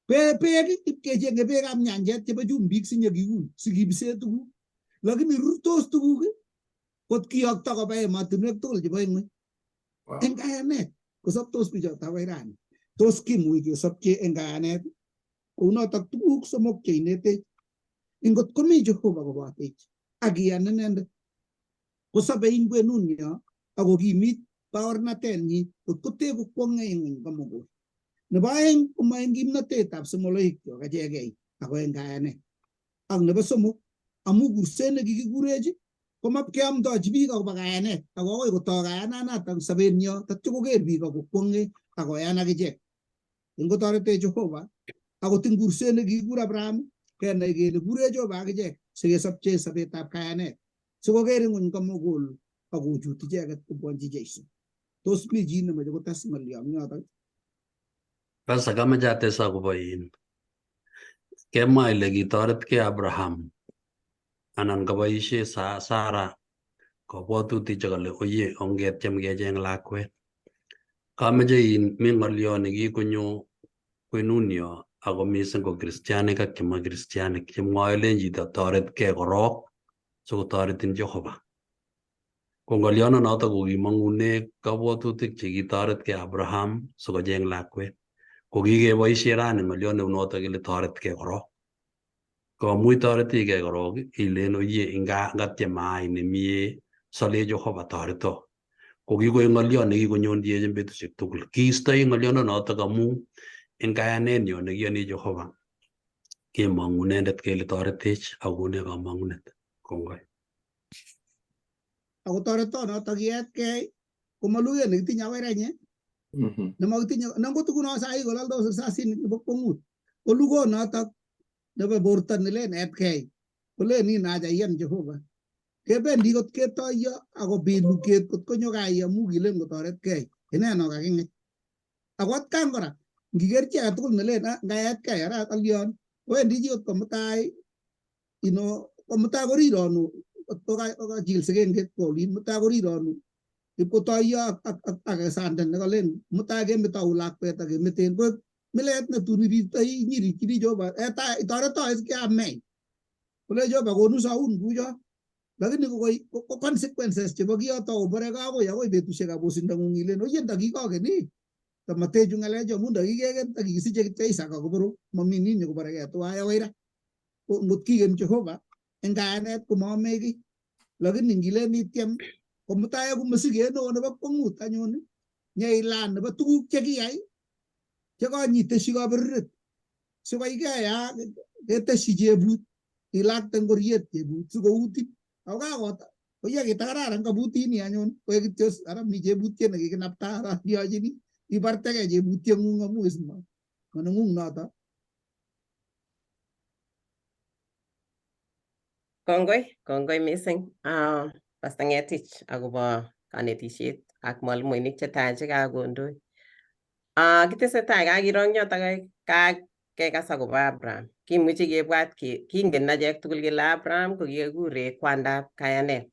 beek ipkechenge beekab nyanjet chebo chumbik sinyekiun sikibise tuguk lakini rurtos tuguk kot kiyokto koba emotinwek tugul chebo ng'ony eng kayanet kosoptos bichoto akoi rani tos kimuch kesopche eng kayanet kounotok tuguk somok cheinetech ingot komi Jehova kobotech akiyan inendet kosobe ing kwenunyo akokimit baornatenyi kot koteku kwong'e eng ng'ony komugul. Nebo aeng komo eng kimnatetab somoloikyok achegei ako eng kayanet ak nebo somok amu kurset nekikikurechi komapkeamdochi biik akobo kayanet ako akoi kotoi kayananatak sobenyo tatyo koker biik akokwong'e akoyan akichek ingotoretech Jehova akot ing kurset nekikikur Abraham kenai kele kure Jehova akichek sikesopche sobetab kayanet sikoker ng'ony komugul akochut icheket kobwanchi Jeiso. Tos mi chi nemoche kotes ng'olyo eng yotok? Sasa kamache ates akobo kemwa ile kitoretkei Abraham anan koboisie Sara kabwatutik chekale oye ongetyem kecheng lakwet. Kameche mi ng'olyo nekikonyo kwenunyo ako mising ko kristianik ak chema kristianik chemwoe len chito toretkei korok sikotoretin Jehova. Ko ng'olyonoto ko kimong'une kabwatutik chekitoretkei Abraham sikocheng lakwet. Ko kikeboisie rani ng'olyo neunoto kele toretkei korok. Komuch toretikei korok ilen oye ngatyem aai nemie sole Jehova toreto. Ko kikoek ng'olyo nekikonyondiech eng betusiek tugul. Kiistoi ng'olyonoto amu eng kayanenyo nekiyoni Jehova kemong'u inendet kele toretech akone kamong'unet. Kongoi. Ako toretonoto kiyetkei komaluye nekitinye akoi ranye nemakitinye nangotukuno sai kolaldos risasinik nebo kwong'ut ko lugonotok nebo borto nelen etkei kolen inaja iyan Jehova kebendi kot ketoiyo akobit luget kot konyo kai amu kilen kotoretkei ineno kaking'et ako atkan kora ngiker chi age tugul nelen ngaetkei ara alyon wendi chi ot komutai komutai korironu kokachil sigenget kolin mutai korironu ipkotoiyo ak sanden nekalen mutai kemetou lakwet akemeten ko milet netun iriptoi nyirikchini Jehova toreto keamei kole Jehova konu saun kucho lakini ko consequences chebo kiyoto obore akoi betusiekab osindang'ung ilen oye ndakikokeni tamatechu ng'alechu amu ndakikeket akikisiche kityo Isaka koboro mami nini koboreke tuwai akoi ra ngot kiken Jehova eng kayanet komamei kiy lakini ngilen ityem komutai eku mosiget neo nebo kwong'ut anyun nyeilan nebo tuguk chekiyai chekanyiteshi kaberuret sikoi keya keteshi chebut ilakte ngoriet chebut sikoutin ako kakota koye kitakararan kabutini anyun koek kityo ara mi chebutiet nekikinapta radiochini ibartegei chebutieng'ung amu maneng'ung noto. Kongoi mising Pastor Ng'etich akobo kanetisiet ak mwalimuinik chetai chekakondoi. Kitesetai kakiro eng yotok kekas akobo Abraham. Kimuchi kebwat kingen achek tugul kele Abraham ko kikekure kwandab kayanet.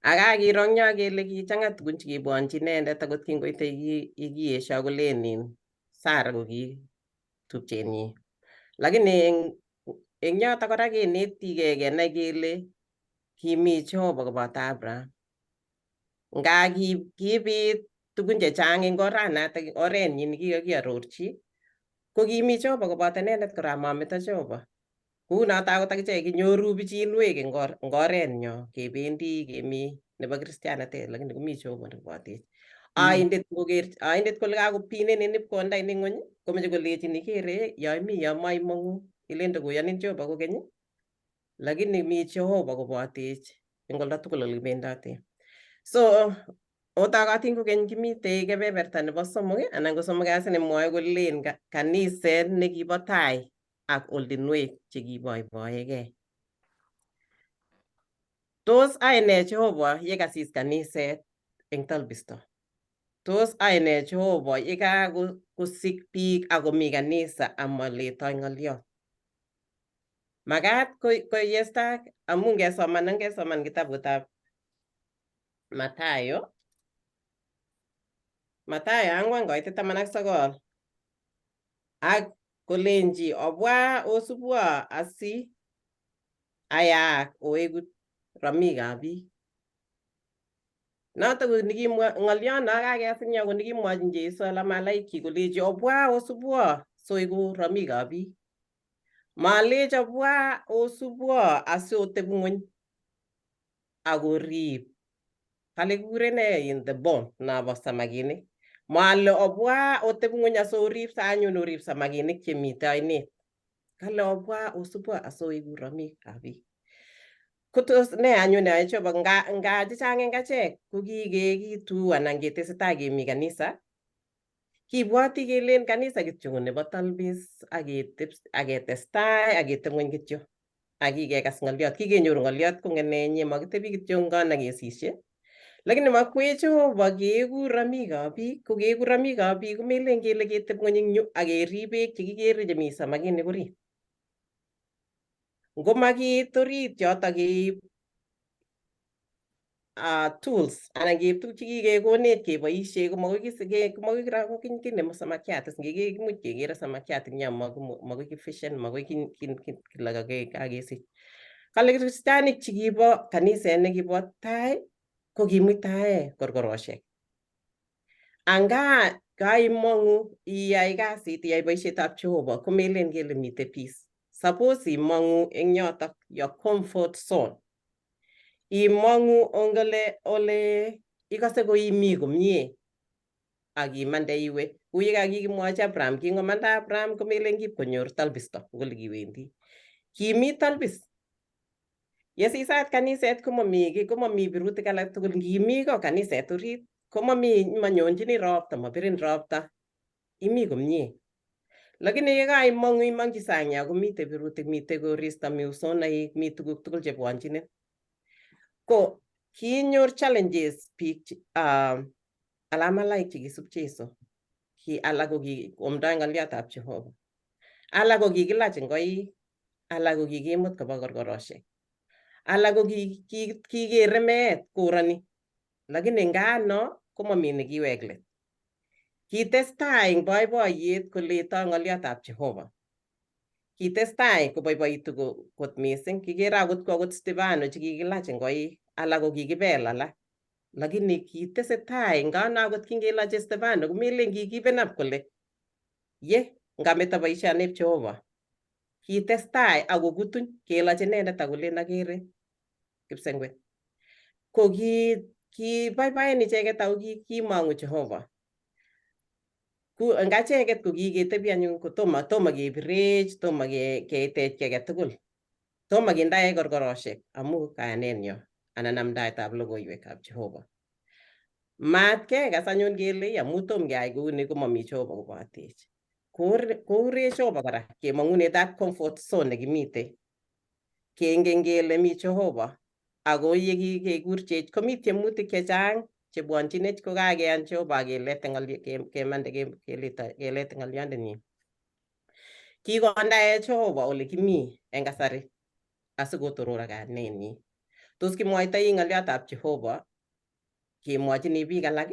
Akakiro eng yo kele kichang'a tugun chekibwonchi inendet akot kingoite kikiesho kolenin Sara ko ki tupchenyi. Lakini eng yotok kora kenetigei kenai kele kimi Jehova koboto Abraham. Nga kibit tugun chechang eng oranatak orenyi nekikakiarorchi ko kimi Jehova koboto inendet kora mameto Jehova. Kou noto akot akichek kinyoru pichinwek eng orenyo kebendi kemi nebo kristianatet lakini komi Jehova nekobotech. Aindet kole kakopinen en ipkonda ine ng'ony komeche kolechin ikere yo maimong'u ilende koyonin Jehova kokeny lakini mi Jehova kobotech eng oldo tugul ole kibendote. So otakatin kokeny kimite kebeberta nebo somok anan ko somok kasi nemwoe kolen kaniset nekibo tai ak oldinwek chekiboiboegei. Tos aine Jehova yekasis kaniset eng talbisto? Tos aine Jehova yekakosik biik akomi kanisa amaletoi ng'oliot? Makat koyestak amu ngesoman kitabutab Mathayo 4:19 ak kolenji obwa osubwo asi ayaak oeku romikab biik. Noto ko ng'oliono kakesir ko nekimwochin Jeiso ala malaikchi kolenji obwa osubwo soeku romikab biik. Malech obwa osubwo asi otebi ng'ony akorib. Kale kikure in the bond nabo samakinik. Male obwa otebi ng'ony asorib anyun orib samakinik chemite oinet. Kale obwa osubwo asoeku romikab biik. Kotos ne anyun neyoe Jehova nga chechang eng achek ko kikeekitu anan ketesetai kemi kanisa kibwoti kelen kanisa kityo nebo talbis aketestai aketeb ng'ony kityo akikekas ng'oliot. Kikenyoru ng'oliot kong'enenye makitebi kityo ngana kesishe. Lakini makwech Jehova keeku romikab biik. Ko keeku romikab biik komelen kele keteb ng'ony eng yu akerib beek chekikere chemi samakinik orit. Ngomakiit orit yoto keib tools anan keib tuguk chekikekonech keboishe komagoi kinemu samakiat. Imuch kekere samakiat eng yo magoi kifishen magoi kakesich. Kale kristianik chekibo kaniset nekibo tai ko kimuitae korkoroshek. Anga kaimong'u iyai kasit iyai boisietab Jehova komelen kele mite peace. Suppose imong'u eng yotok your comfort zone. Imong'u ole ikose koimi komie akimande iwe. Kou yekakikimwochi Abraham, kingomanda Abraham komelen kipkonyor talbisto ngole kiwendi. Kimi talbis. Yesisat kaniset komami birutik alak tugul. Ngimi ko kaniset orit manyonjini ropta, mabirin ropta. Imi komie. Lakini yekaimong'u imong'chi sang yo komite birutik, mite koristo, mi usonaik, mi tuguk tugul chebwonchinin. Ko kinyor challenges biik ala malaik chekisub Jeiso. Alak ko kiomdoi ng'oliotab Jehova. Alak ko kikilach ngoik, alak ko kikimut koba korkoroshek. Alak ko kikere meet koroni. Lakini ngano komami nekiwek let. Kitestai eng boiboiyet koletoi ng'oliotab Jehova. Kitestai koboiboitu kot mising. Kikere akot Stefano chekikilach ngoik, alak ko kikibel alak. Lakini kitesetai ngano akot kingeloche Stefano komelen kikiben up kole ngameto boisioneb Jehova. Kitestai akokutuny keloche inendet akolen akere kipsengwet. Ko kiboiboen icheket ako kimong'u Jehova. Ngacheket ko kiketebi anyun tomo kebirech, tomo ketech kiy age tugul. Tomo kindae korkoroshek amu kayanenyo anan amdaetab logoiwekab Jehova. Matkekas anyun kele amu tom keyai kouni komami Jehova kobotech. Kourech Jehova kora kemong'unetab comfort zone nekimite. Kengen kele mi Jehova ako yekikekurchech komi tiemutik chechang chebwonchinech kokakeyan Jehova kemande kelet ng'oliondenyin. Kikondae Jehova ole kimi eng kasari asikotoror kayanenyin. Tos kimwoitoi ng'oliotab Jehova kemwochini biik alak?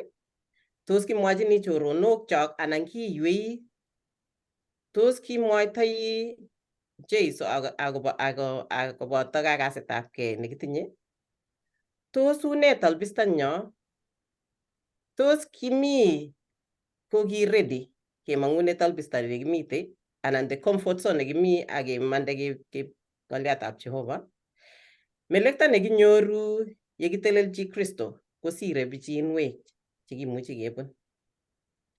Tos kimwochini choronokchok anan kiywei? Tos kimwoitoi Jeiso akoboto kakasitabgei nekitinye? Tos une talbistanyo? Tos kimi ko ki ready kemang'une tolbista nekimite anan the comfort zone nekimi ak kemande keib ng'oliotab Jehova. Melekto nekinyoru yekitelelchi Kristo kosire pichinwek chekimuchi kebun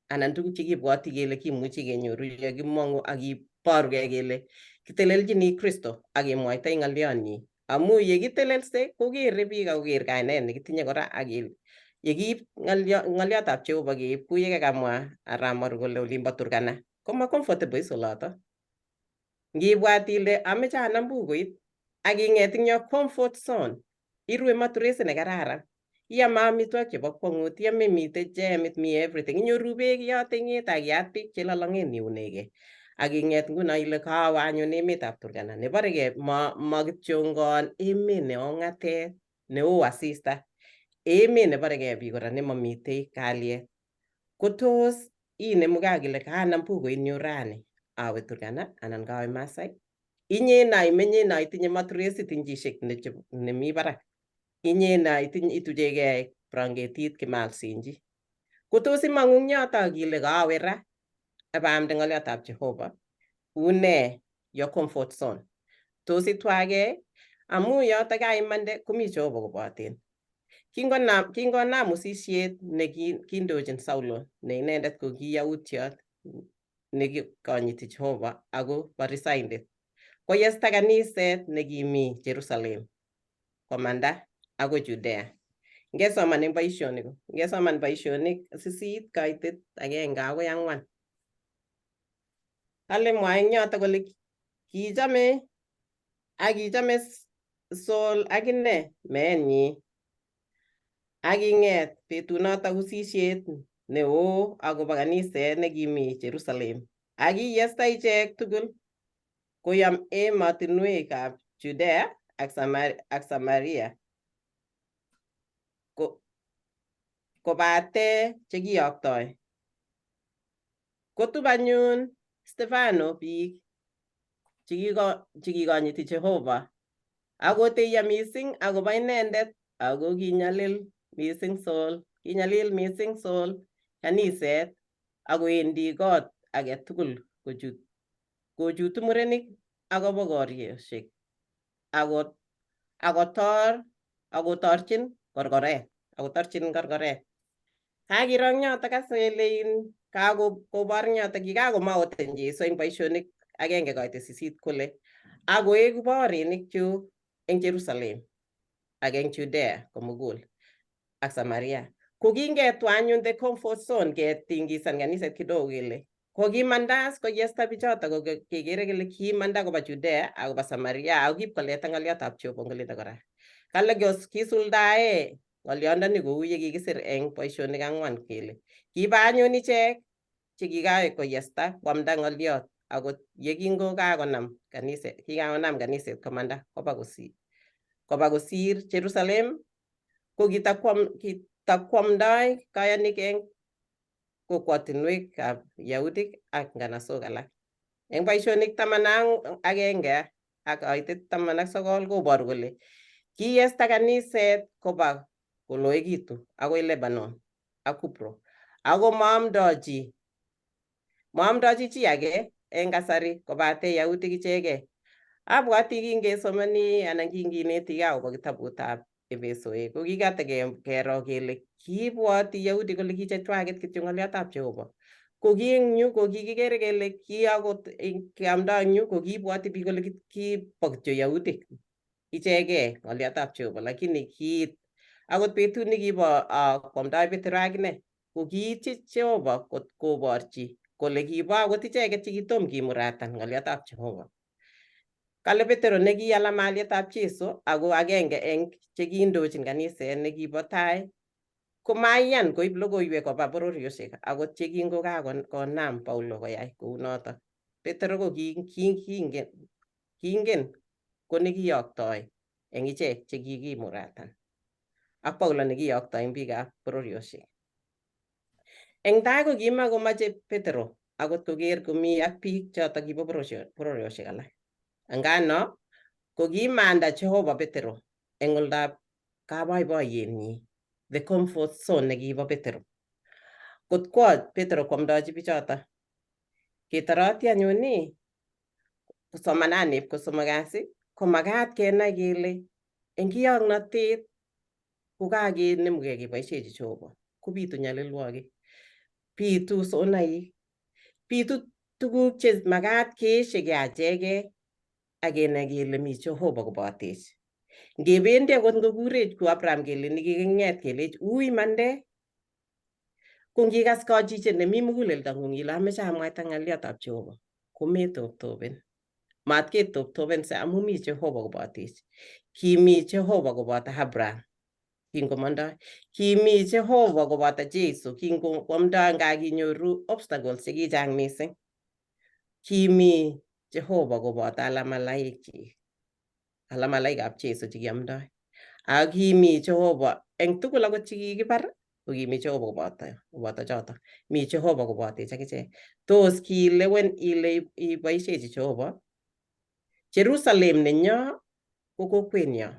anan tuguk chekibwoti kele kimuchi kenyoru yekimong'u ak kiborugei kele kitelelchini Kristo ak kemwaitoi ng'olionyi. Amu yekitelelse kokere biik ak koker kainet nekitinye kora ak yekiib ng'oliotab Jehova keib kou yekamwa Arap Moro kole olimbo Turkana koma comfortable is oloto. Ngibwat ile ameche anam bukuit ak ing'et ing yo comfort zone, irue maturesit nekararan, iame amitwogik chebo kwong'ut, iame mite jemit, mi everything, inyoru beek yote ing'et ak iyat beek chelolong'en iunegei. Ak ing'et nguno ile kawe anyun emetab Turkana neborege ma kityongon emet neo ng'atet, neo asista, emet neborege biik kora nemamite kalyet. Ko tos inemugei ak ile kanam bukuit nyu rani awe Turkana anan kawe Masai? Inye na imenye na itinye maturesit injishek nemi barak. Inye na itujegei brangetit kimalsinji. Ko tos imang'u ing yoto ak ile kawe ra abaamde ng'oliotab Jehova, une your comfort zone. Tos itwagei amu yoto kaimande komi Jehova koboten. Kingonam usisiet nekindochin Saulo ne inendet ko ki yautiot nekikonyiti Jehova ako parisaindet, koyesta kaniset nekimi Jerusalem komanda ako Judea. Ngesoman boisionik 8 kaitet 1 akoi 4. Kale mwa eng yoto kole kichame Saul akine meenyi. Aking'et betunoto usisiet neo akobo kaniset nekimi Jerusalem. Akiyesta ichek tugul koyam emotinwekab Judea ak Samaria kobate chekiyoktoi. Kotub anyun Stefano biik chekikonyiti Jehova akoteiyo mising akobo inendet ako kinyalil mising Saul kaniset akowendi kot age tugul kochutu murenik akobo koryoshek akotorchin korkoret. Kakiro yoto kaselein kakobor yoto kikakomaoten Jesu eng boisionik 1:8 kole akoeku borinikchu eng Jerusalem ak eng Judea komugul ak Samaria. Kokingetwa anyun the comfort zone ketingisan kaniset kidogo kele kokimandas koyesta bichoto kekere kele kimanda koba Judea ak koba Samaria ako kipkoleta ng'oliotab Jehova ngolito kora. Kale kisuldae ng'oliondoni kou yekikisir eng boisionik 4 kele kiba anyun ichek chekikae koyesta kwamda ng'oliot akot kikakonam kaniset komanda koba kosir Jerusalem ko kitakwamdoi kayanik eng kokwotinwekab Yahudik ak nganasok alak. Eng boisionik 11 ak kaitet 19 koboru kole kiyesta kaniset koba koloekitu akoi Lebanon ak Kupro ako maamdochi chi age eng kasari kobate Yahudik ichegei. Abwati kingesomani anan kingineti akobo kitabutab Efesoek ko kikatokero kele kiibwoti Yahudi kole kichechwaket kityo ng'oliotab Jehova. Ko ki eng yu ko kikikere kele ki akot keamdo eng yu ko kiibwoti biik kole kibo kityo Yahudik ichegei ng'oliotab Jehova, lakini kiit akot betut nekibo kwamdoi Petero akine ko kiityi Jehova koborchi kole kibo akot icheket chekitom kimuratan ng'oliotab Jehova. Kale Petero nekiyala malietab Jesu ako agenge eng chekiindochin kaniset nekibo tai komaiyan koib logoiwek koba bororiosiek akot chekingokakonam Paulo koyai kounoto. Petero ko kiingen ko nekiyoktoi eng ichek chekikimuratan ak Paulo nekiyoktoi eng biikab bororiosiek. Eng tai ko kimakomache Petero akot koker komi ak biik choto kibo bororiosiek alak. Ngano ko kimanda Jehova Petero eng oldab kaboiboiyenyi, the comfort zone nekibo Petero. Kot kwo Petero kwamdochi bichoto ketoroti anyun ni somananib kosomok kasi ko makat kenai kele eng kiyoknotet ko kakenemgei keboishe Jehova kobitu nyalilwogik, bitu sonaik, bitu tuguk che makat keeshegei achegei ak kenai kele mi Jehova kobotech. Ngebendi akot ngokurech ku Abraham kele nikiking'et kelech ui mande, ko ngikas kachichet nemi muguleldang'ung ile ameche amwaita ng'aliotab Jehova kometoptopen. Mat ketoptopen se amu mi Jehova kobotech. Kimi Jehova koboto Abraham kingomandoi, kimi Jehova koboto Jeiso kingomandoi nga kinyoru obstacles chekichang mising. Kimi Jehova koboto alamalaikab Jeiso chekiamdoi. Ak kimi Jehova eng tugul akot chekikibar ko kimi Jehova koboto choto. Mi Jehova kobotech akichek. Tos kilewen ile iboisiechi Jehova? Jerusalem nenyo ko kokwenyo.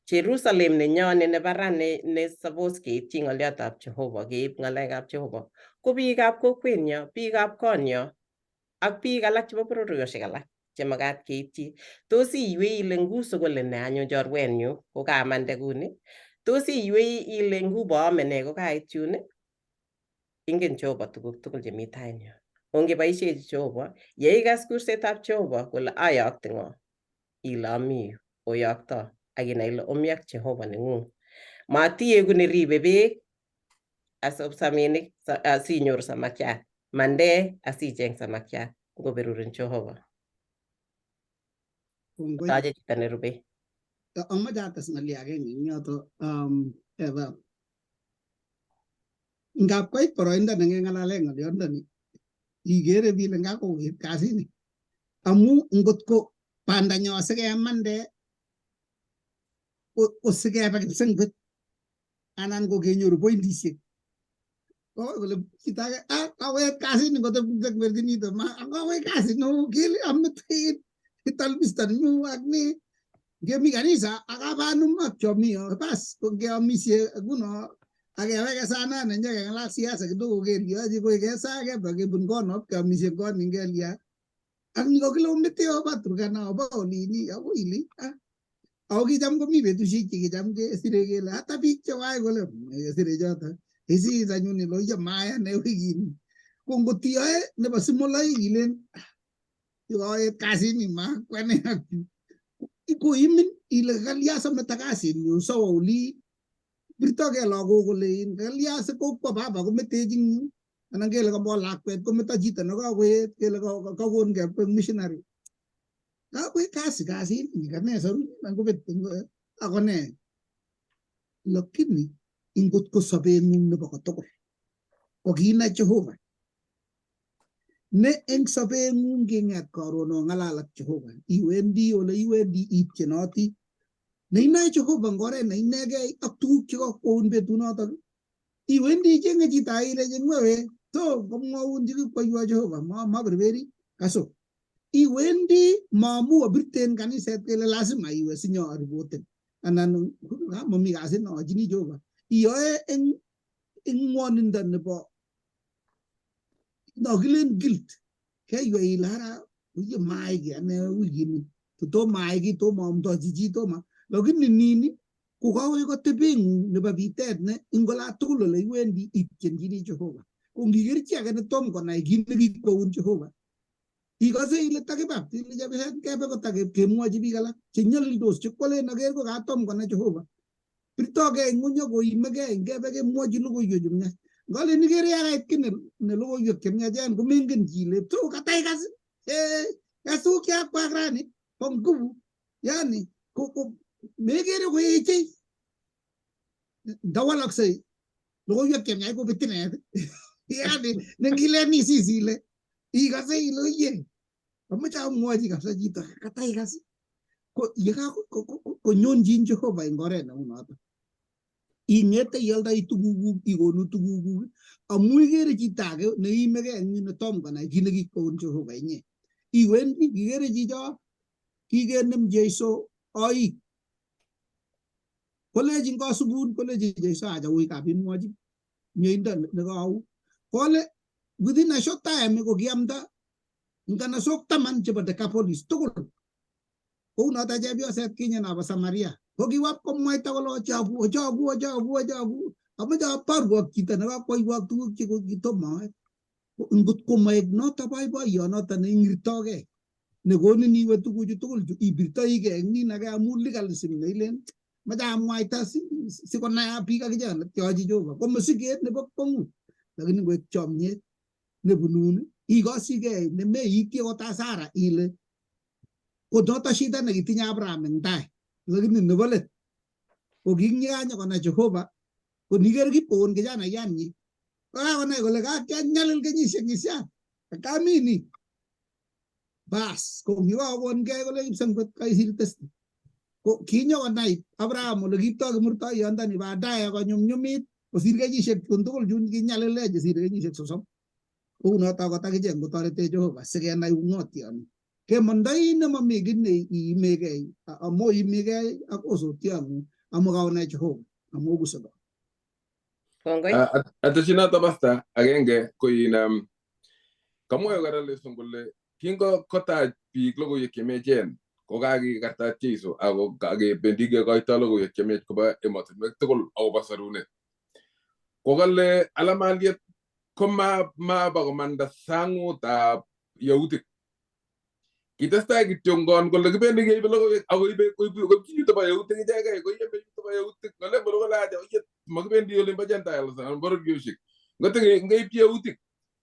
Jerusalem nenyo nebo ra ne suppose keitchi ng'oliotab Jehova, keib ng'alekab Jehova ko biikab kokwenyo, biikab konyo ak biik alak chebo bororiosiek alak che makat keitchi. Tos iywei ile nguso kole ne anyun chorwenyu ko kamande kuni? Tos iywei ile ngubo ame ne ko kait yun? Ingen Jehova tuguk tugul chemi tainyo. Ongeboisiechi Jehova, yeikas kursetab Jehova kole ayokte ng'o, ile ami yu, oyokto ak inai ile omi ak Jehova neng'ung. Matieku neribe beek asopsaminik asinyoru samakiat, mande asicheng samakiat ngoberurin Jehova. Tache chito nerube. Amache ates ng'ali agenge eng yoto Eva. Ngap koit boroindo nengeng'alale ng'oliondoni igere bile ngakoket kasini. Amu ngot ko bandanyo sikemande kosikeba kipsengwet anan ko kenyoru pointisiek. Kole chito age kawet kasini ngotep kipsengwetinito kawet kasini no kele ametit italbistan nyu ak ni ngemi kanisa akabanum ak chomio bas ko ngeamisie kuno akeweke sana nenye keng'alal siasa kidogo keliochi koik kesa keba kebun konop keamisie kon ingelia ak niko kilomita oba Turkana oba olini ako ili ako kicham komi betusiek chekicham kesire kele hata biik chewai kole kesire choto isis anyun iloiyo maya ne wikini ko ngotiyoe nebo simoloi kilen yukoet kasini ma kwane ak ikoimin ile kalya sameta kasinyu sawa oli birtoke lagok kole kalya sikokwo baba kometech ing yu anan kele kamwa lakwet kometo chito nekakoet kele kakon kepeng missionary kakoet kasini kane saru ngobet akone lakini ingot ko sobeng'ung nebo kotugul ko kiina Jehova ne eng sobeng'ung king'et karon ong'alal ak Jehova iwendi ole iwendi itienoti neinoe Jehova eng oret neinegei ak tuguk chekakwoun betunotok iwendi icheng'e chito ile cheng'wewe to komwoun chekikwoiwo Jehova maberberi kaso iwendi maamu abirten kaniset kele lazima iwe sinyoripoten anan mami kasit noachini Jehova iyoe eng ng'wonindo nebo nokilen guilt keiwe ile hara uye maiki ane wikini tomo aiki tomo amtochi chi tomo lakini nini kokawei kotebeng'ung nebo bitet ne ingola tugul ole iwendi itienchini Jehova ko ngiker chi age netom konai kit nekikwoun Jehova ikose ile takibab ile chabiset kebe kotakemwochi biik alak chenyolildos chekwalen aker ko katom konai Jehova birtogei ng'uny akoimegei ngebe kemwochi logoiwek chemyach ngalen ikere yakait ki ne logoiwek chemyachen komengen chile to kataikas kasuk chakwak rani po nguvu yani mekere koechei ndawalaksei logoiwek chemyach kobetinet yani nengilen isis ile ikase ile oye amoche amwochi kabisa chito kataikas ko yekakonyonjin Jehova eng oret neu noto ing'ete ialdoi tugukuk ikonu tugukuk amu ikere chito age neimegei eng netom konai kit nekikwoun Jehova inye iwendi ikere chicho kikenem Jeiso oik kolejin kasubun kolejin Jeiso acha ui kabimwochi mieindo nekau kole within a short time ko kiamda nganasok taman chebo Decapolis tugul kou noto chepyoset kinye nabo Samaria kokiwap komwaita kole ochagu amache aparwok chito nekakwaiwok tuguk chekokitomoe ngot komaek noto boiboiyot noto neingirtogei nekonin iwe tuguchu tugul ibirtoigei eng nin age amu legalism neilen mache amwaita sikonai biik akichek netyochi Jehova ko mosiget nebo kwong'ut lakini ngoek chomyet nebunun ikosigei nemeityi akot hasara ile ko noto shida nekitinye Abraham eng tai lakini nebo let kokinyikanye konai Jehova ko niker kipon kijanaiyat nyi kokakonai kole kakianyalil kenyisiek ngishat kamini bas ko kikakongei kole kipsengwet kaisir testi ko kinyokonai Abraham ole kiptoi kimurtoiyondoni baadaye konyumnyumit kosir kenyisiek tugul chun kinyalile chesir kenyisiek 30 kou noto kot akichek ngotoretech Jehova sikenai ung'otioni kemondoi nemami kiy neimegei amu imegei ak osotiong'ung amu kaonai Jehova amu okusebe Kongoi. Ateshinata basta agenge ko in kamwa kora lesson kole kingo kotach biik logoiwek chemechen ko kakikartat Jeiso ako kakebendi kekoito logoiwek chemech koba emotinwek tugul akobo sorunet ko kale alamaliet ko maba komanda sang'utab yautik kitestai kityo ngon kole kibendi keibe logoiwek ako ibe kiito ba yautik ichegei ko ibe kiito ba yautik ngale kole aja makibendi ole ba Gentiles anan bororioshek ngote ngeip yautik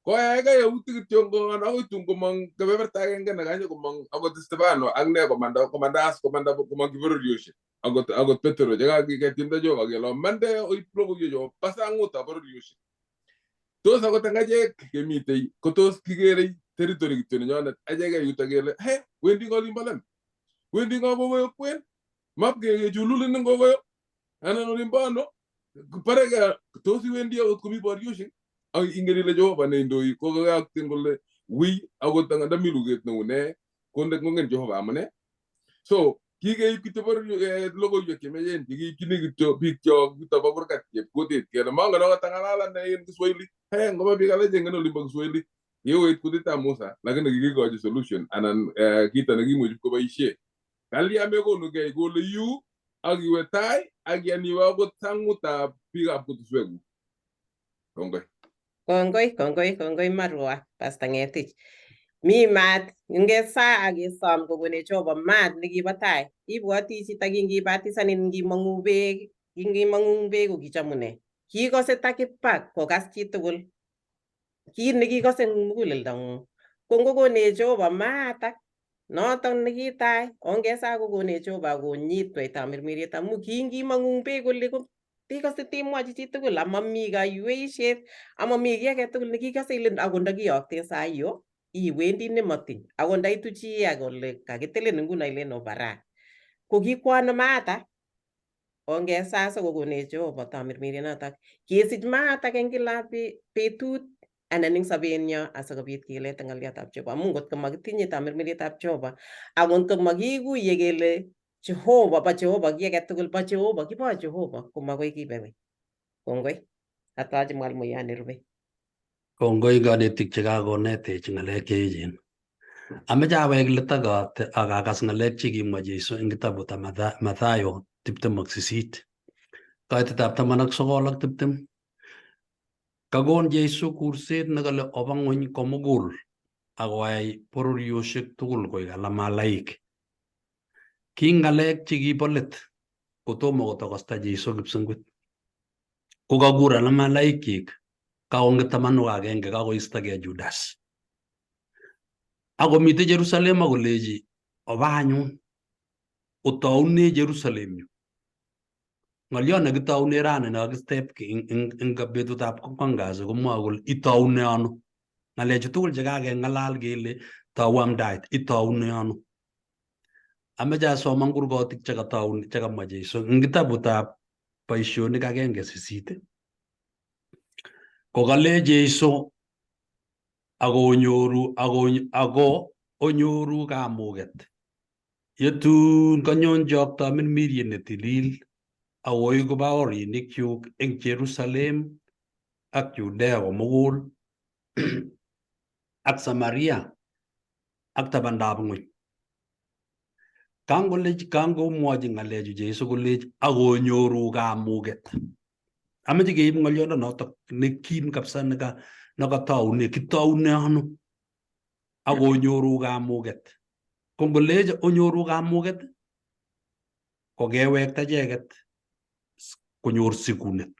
ko ayaka yautik kityo ngon akoi tun komong kebeberta agenge nekanye komong akot Stefano ak ne komanda komong kibororioshek akot Petro chekakiketinda Jehova kele mande oip logoiwecho ba sang'utab bororioshek tos akot eng achek kemitei ko tos kikerei territory kityo nenyonet acheke yuto kele wendi ngolin bolen wendi ngo kokoyo kwen map kechululin ing kokoyo anan olimbo ano pareke tos iwendi akot komi borioshek ak ingen ile Jehova neindoi ko kakakten kole wi akot ndami luget neune konde ngongen Jehova amune so kikeib kityo logoiwek chemechen chekiipchini kityo biik chok yuto bo kurgat chepkutit kele mangen akot ang'alalan en Kiswahili ngoba biik alak chengen olimbo Kiswahili yeoit kutitab Musa lakini kikikochi solution anan kito nekimuchi koboisie kalya mekonugei kole yu ak iwe tai ak yan iwe akot sang'utab biikab kutuswekuk. Kongoi Marwa, Pastor Ngetich. Mi maat ngesa akisom kokonech Jehova maat nekibo tai. Ibwoti chito kingibatisanin ngimong'u beek ko kichomune. Kikose takipak kokas chitugul. Kit nekikose eng muguleldong'ung. Ko ngokonech Jehova maat ak noton nekitai ongesa kokonech Jehova konyitwech tamirmiriet amu kingimong'u beek kole ikose timwochi chitugul amami kaiweisiet amami kiy age tugul nekikose ile akot ndakiyokten saiyo iwendi nemotiny akot ndaitu chi kole kakitilin nguno ilen obara ko kikwano maata ongesa kokonech Jehova tamirmirionotok kesich maat eng kila betut anan eng sobenyo asikobit kelete ng'oliotab Jehova amu ngotko makitinye tamirmirietab Jehova akot komakikuye kele Jehova bo Jehova kiy age tugul bo Jehova kibo Jehova ko makoi kibewe. Kongoi. Atachi mwalimuiyot nerube. Kongoi kanetik chekakonetech ng'alek cheechen. Ameche awek let ak akas ng'alek chekimwa Jeiso eng kitabutab Mathayo 28 kaitab 19 ak 20. Kakon Jeiso kurset nekale oba ng'ony komugul akoyai bororioshek tugul koek alamalaik. Ki ng'alek chekibo let kotomo kotokosta Jeiso kipsengwet. Ko kakur alamalaikchik kakonget 11 kakoistogei Judas. Akomite Jerusalem akolechi oba anyun otaune Jerusalem yu. Ng'oliot nekitaune rani nekakistep eng betutab kwangkasi komwoe kole itaune ano. Ng'alechu tugul chekakeng'alal kele tou amdaet itaune ano. Ameche asoman kurgotik chekamwa Jeiso eng kitabutab Boisionik 1:8 kokale Jeiso ako onyoru kamuget yetun kanyon chokto tamirmiriet netilil akoiku baorinikyuk eng Jerusalem ak Judea komugul ak Samaria ak tabandab ng'weny. Kangomwochi ng'alechu Jeiso kolech akonyoru kamuget. Amache keib ng'oliondonotok nekim kabisa nekatoune kitoune ano akonyoru kamuget. Ko ngolech onyoru kamuget ko kewekta icheket konyor sikunet.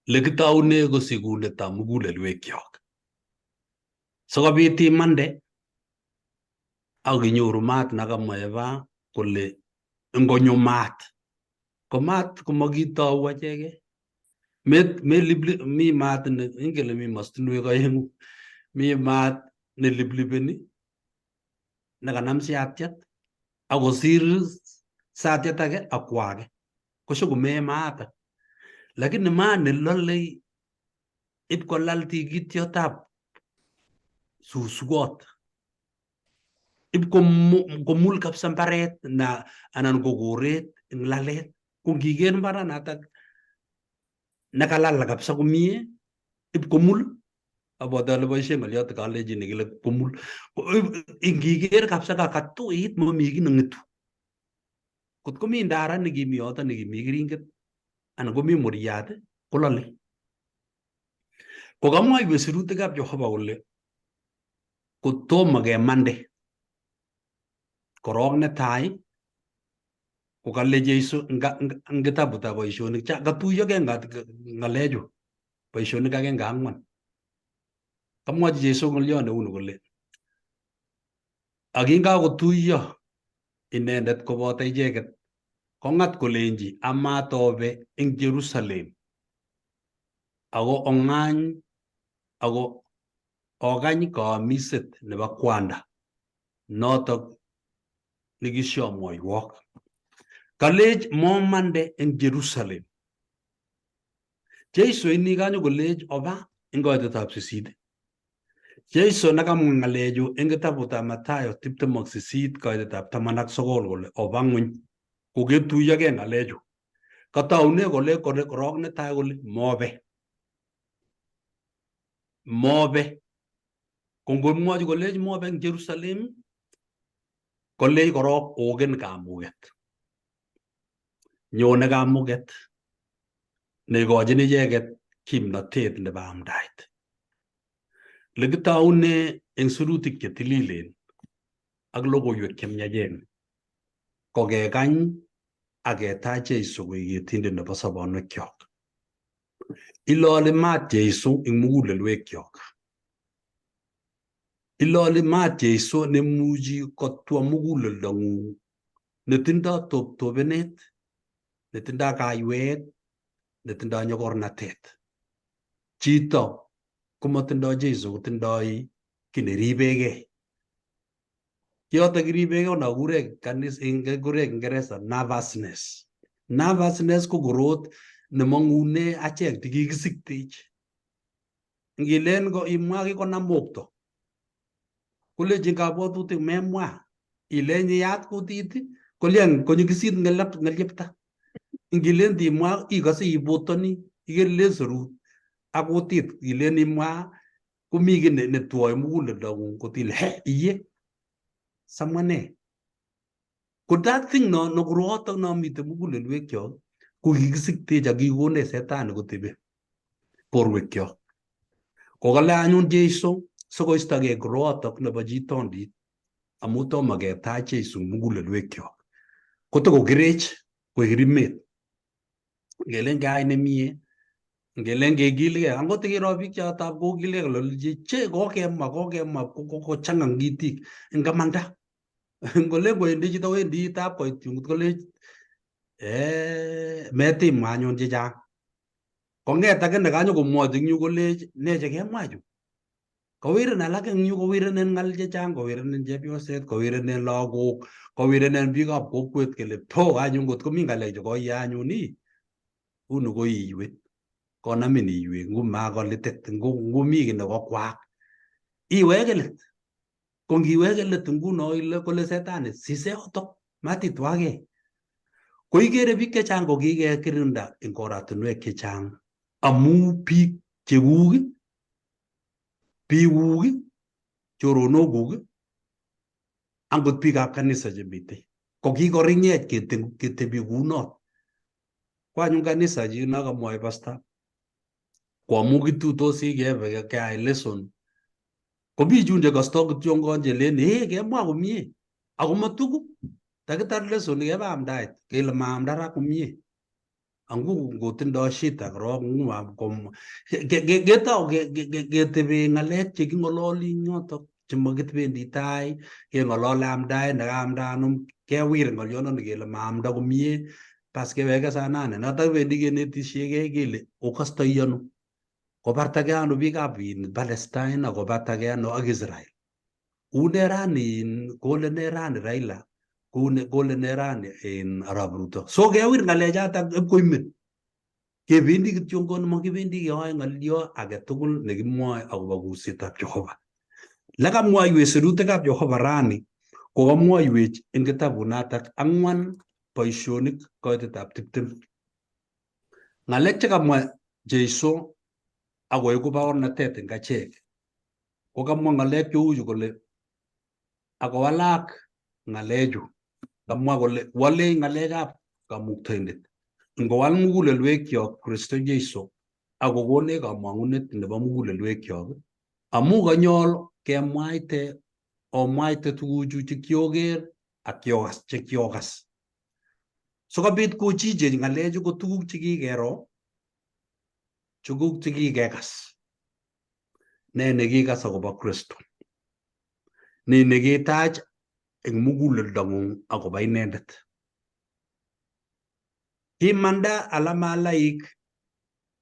Lekitoune ko sikunetab mugulelwekyok. Sikobit imande ak inyoru maat nakamwa Eva kole ngonyo maat. Ko maat komakitou acheke. Mi maat ingele mi mastinwek oeng'u. Mi maat neliplipeni nekanam siatyet akosir satiet age akwa age. Koshokomee maat. Lakini maat nelole ipkolal tikityotab suswot. Ipkomul kabisa mbaret anan ko koret eng lalet. Ko ngiker mbaranatak nakalal kabisa komie ipkomul aboto ole boisien ng'oliot kalechi nekile komul. Ngiker kabisa kakatuit momi kiy neng'etu. Kot komi ndara nekimi yoto nekimi keringet anan komi muriat kolole. Kokamwa sirutikab Jehova kole kotomo kemande korok netai kokale Jeiso eng kitabutab boisionik katuiyogei ng'alechu boisionik 1-4. Kamwachi Jeiso ng'oliot neuni kole akingakotuiyo inendet koboto icheket kong'at kolenji amatobe eng Jerusalem ako ong'any ako okany kaamiset nebo kwanda notok nekisiomwoiwok. Kalech momande eng Jerusalem. Jeiso ini kanyo kolech oba eng koitetab 8. Jeiso nakamwa ng'alechu eng kitabutab Mathayo 28 koitetab 19 kole oba ng'weny. Koketuiyogei ng'alechu. Katoune kole korok netai kole mobe. Ko ngomwochi kolech mobe eng Jerusalem kolech korok ogen kamuget. Nyone kamuget neikochin icheket kimnotet nebo amdaet. Lekitoune eng sirutik chetililen ak logoiwek chemiachen ko kekany ak ketach Jeiso koek Yetindet nebo sobonwekyok. Iloli maat Jeiso eng mugulelwekyok. Iloli maat Jeiso nemuchi kotwa muguleldong'ung netindoi toptopenet, netindoi kaiwet, netindoi nyokornatet. Chito komatindoi Jeiso kotindoi kiy neribegei. Yoto kiribegei onakure Kingeresa nervousness. Nervousness ko korot nemang'une achek tikikisiktech. Ngilen ko imwa kikonam mokto. Kolechin kabwatutik memwa. Ilen iyat kutit kolien konyikisit ng'elyepta. Ngilen timwa ikose ibotoni ikelen serut ak kutit ilen imwa komi kiy netwoe muguleldong'ung kotile iye samwane. Ko that thing no korotok no mitei mugulelwekyok ko kikisiktech ak kikonech Shetani kotebe borwekyok. Kokale anyun Jeiso sikoistogei korotok nebo chitondit amu tomo ketach Jeiso mugulelwekyok. Kotokokirech koek rimet. Ngelen keyai nemie, ngelen kekilgei, angot kiro biik chotab kokilgei kololchi che kokemwa kochang'a ngitik eng kamanda. Ngolen kowendi chito wendi tab koit yungut kolech metimwa anyun chechang. Kong'et age nekanyo komwochi eng yu kolech ne chekemwa chu. Kowirenen alak eng yu kowirenen ng'al chechang, kowirenen chepyoset, kowirenen lagok, kowirenen biikab kokwet kele to anyun ngot komi ng'alechu koiye anyun uni ko iywet. Konamin iywek ngumakolitet ngumi kiy nekokwak. Iweke let. Ko ngiweke let nguno ile kole Shetani sise yotok matitwagei. Ko ikere biik chechang ko kikekirinda eng oratinwek chechang amu biik chekuk, biikuk, choronokuk angot biikab kanisa chemite ko kikoring'ech ketebi kunot. Kwanyun kanisa chi nakamwoe pastor ko amu kituitosi kebe keyai lesson ko bichun chekostoi kityongon chelen kemwa komie ako matuku takitar lesson kebe amdaet kele maamda ra komie angu ngotindoi shida korok ketau ketebe ng'alek cheking'ololi eng yotok chemakibendi tai keng'olole amdaet nekaamda ano kewir ng'olyondoni kele maamda komie pas keweke saa 8 notok kibendi kenetisiekei kele okostoi ano kobartagei ano biikab Palestine akobartagei ano ak Israel. Une rani kole ne rani Raila kole ne rani Arap Ruto. So kewir ng'alechatak ipkoimen. Kebendi kityongon makibendi keyoe ng'olyo age tugul nekimwoe akobo kursetab Jehova. Lekamwoiwech sirutikab Jehova rani kokamwoiwech eng kitabunatak 4 boisionik koitetab 20. Ng'alek chekamwa Jeiso akoeku baornatet eng achek ko kamwa ng'alek cheuchu kole akowalak ng'alechu kamwa kole walei ng'alekab kamuktoindet ngowal mugulelwekyok Kristo Jeiso akokonech kamang'unet nebo mugulelwekyok amu kanyol omwaite tuguchu chekioker ak chekiokas sikobit kochichech ng'alechu ko tuguk chekikero tuguk chekikekas. Ne nekikas akobo Kristo, ne neketach eng muguleldong'ung akobo inendet. Kimanda alamalaik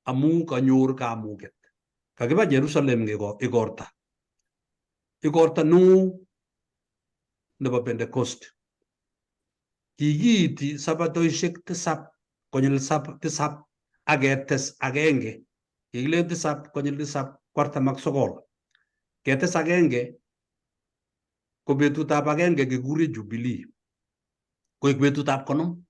amu kanyor kamuget. Kakiba Jerusalem igorta neo nebo Pentecost. Kikiiti sabatoishek 7 konyil 7 aketes agenge. Kikile 7 konyil 7 49. Ketes agenge ko betutab agenge kekure Jubilee. Koek betutab konom.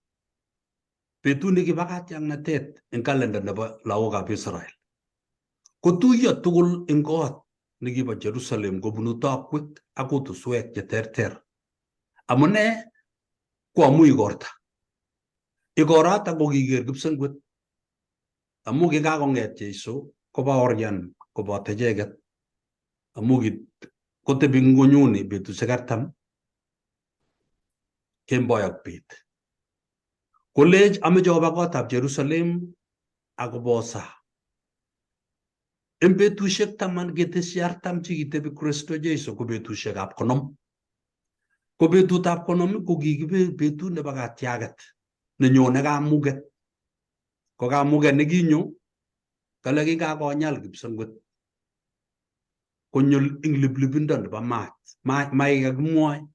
Betut nekibo katiang'natet eng kalenda nebo lagokab Israel. Kotuiyo tugul eng kot nekibo Jerusalem kobunu tokwek ak kutuswek cheterter. Amune ko amu igorta. Igorata ko kiker kipsengwet amu kikakong'et Jeiso kobaorian koboto icheket amu kotebi ngonyuni betusiek 40 kemboi ak bet. Kolech ameche oba kotab Jerusalem akobo saa. Eng betusiek 10 ketesyi 40 chekitebi Kristo Jeiso ko betusiekab konom. Ko betutab konom ko kikibe betut nebo katyaget nenyone kamuget. Ko kamuget nekinyo kale kikakonyal kipsengwet konyo eng liplipindo nebo maat. Maikakimwoe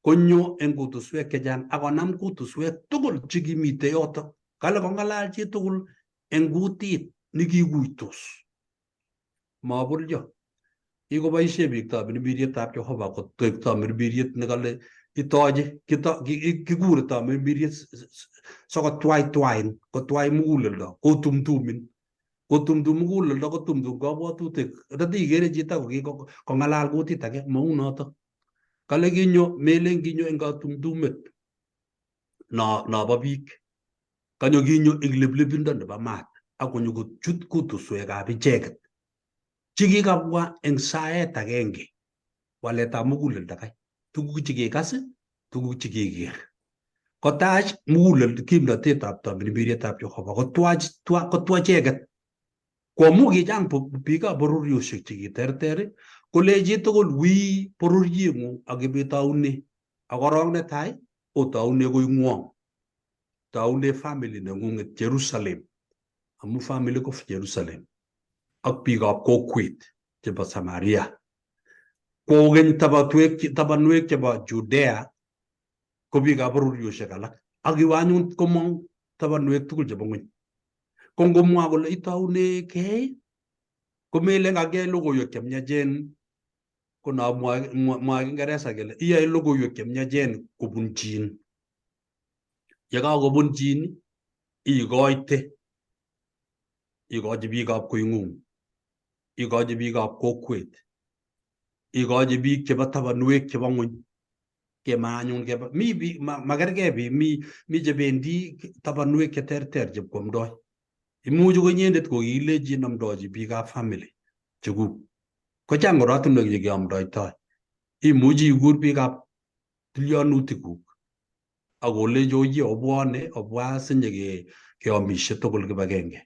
konyo eng kutuswek chechang akonam kutuswek tugul chekimite yotok. Kale kong'alal chi tugul eng kutit nekikuitos. Mabulyo. Kikoboisie biik tamirmirietab Jehova koek tamirmiriet nekale itochi kikure tamirmiriet sokotwaitwain kotwai muguleldo kotumtumin. Kotumtum muguleldo kotumtum kabwatutik. Tatikere chito kong'alal kutit age mau notok. Kale kinyo melen kinyo eng katumtumet nobo biik. Kanyo kinyo eng liplipindo nebo maat akonyo kochut kutuswekab icheket. Chikikabwa eng saet agenge. Waletab muguleldo kai. Tuguk chekikas, tuguk chekiker. Kotach muguleldo kimnatetab tamirmirietab Jehova. Kotwa icheket. Koamu kichang biikab bororiosiek chekiterter kole chi tugul wi bororieng'ung akibitaune. Ak korok netai otaune koing'wong. Taune family neng'ung'et Jerusalem. Amu family of Jerusalem. Ak biikab kokwet chebo Samaria. Kogeny tabanwek chebo Judea ko biikab bororiosiek alak. Ak iwe anyun komong tabanwek tugul chebo ng'ony. Ko ngomwa kole itaune kei komelen kakiyai logoiwek chemyachen ko mwa Kingeresa kele iyae logoiwek chemyachen kobun chin. Yekakobun chin ikoite. Ikochi biikab koing'ung. Ikochi biikab kokwet. Ikochi biik chebo tabanwek chebo ng'ony. kemanyun keba mi bi magerge bi mi jebendi tabanwe keterter je komdoi imuju ko nyendet ko ileji namdoji biga family jugu ko chang oratunwek je keamdoitoi imuji igur biga tilyonutikuk akolejo ye obwa sinye keamishe tugul kibagenge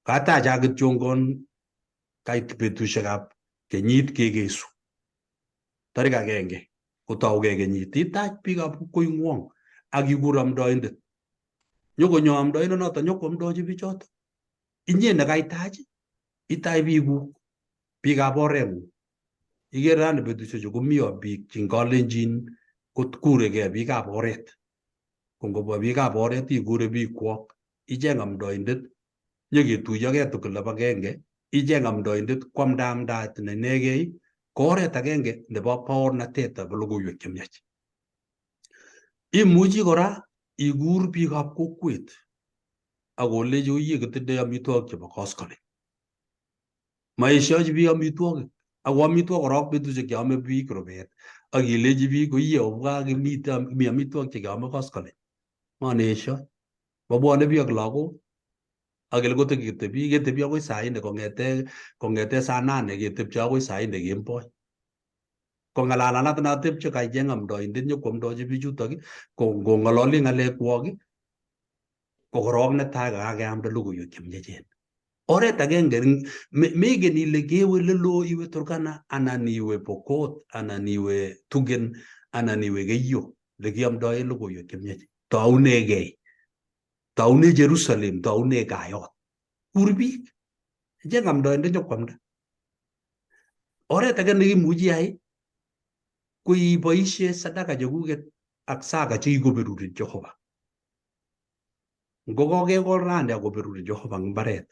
katacha kityongon kait betusiekab kenyit kekesu tarik agenge kotauge kenyit itach biikab koingwong ak ikur amdoindet nyokonyo amdoindet noto nyokoamdochi bichoto inye nekaitach itach biikab orengung ikere rani betusiechu komi biik chingalenjin kuregei biikab oret ko ngobwa biikab oret ikure biikwok icheng amdoindet nyeketuyogei tugul kibagenge icheng amdoindet kwamdaamdaet nenegei ko oret agenge nebo baornatetab logoiwek chemiach imuchi kora ikur biikab kokwet akolechi oyie kitindoi amitwogik chebo koskoling maeshochi biik amitwogik ako amitwogik korok betusiek cheome biik rubet akilechi biik oyie obwa mi amitwogik chekeome koskoling maneeshoi mabwone biik ak lagok akele koteketebi ketebi akoi saa nne kong'ete saa nane ketepche akoi saa nne kemboi kong'alalanat natepche kaicheng amdoindet nyokwamdochi bichutok kong'ololi ng'alekwok ko korok netai kakeamda logoiwek chemiechen oret agenge megen ile kewe lelo iwe Turkana anan iwe Pokot anan iwe Tugen anan iwe Keiyo lekiamdoe logoiwek chemiechen taune Jerusalem taune Kayot kur biik icheng amdoindet nyokwamda oret age nekimuchi iyai ko iboisie sadaka chekuket ak saka chekikoberuri Jehova ngo kokekol rani akoberuri Jehova eng mbaret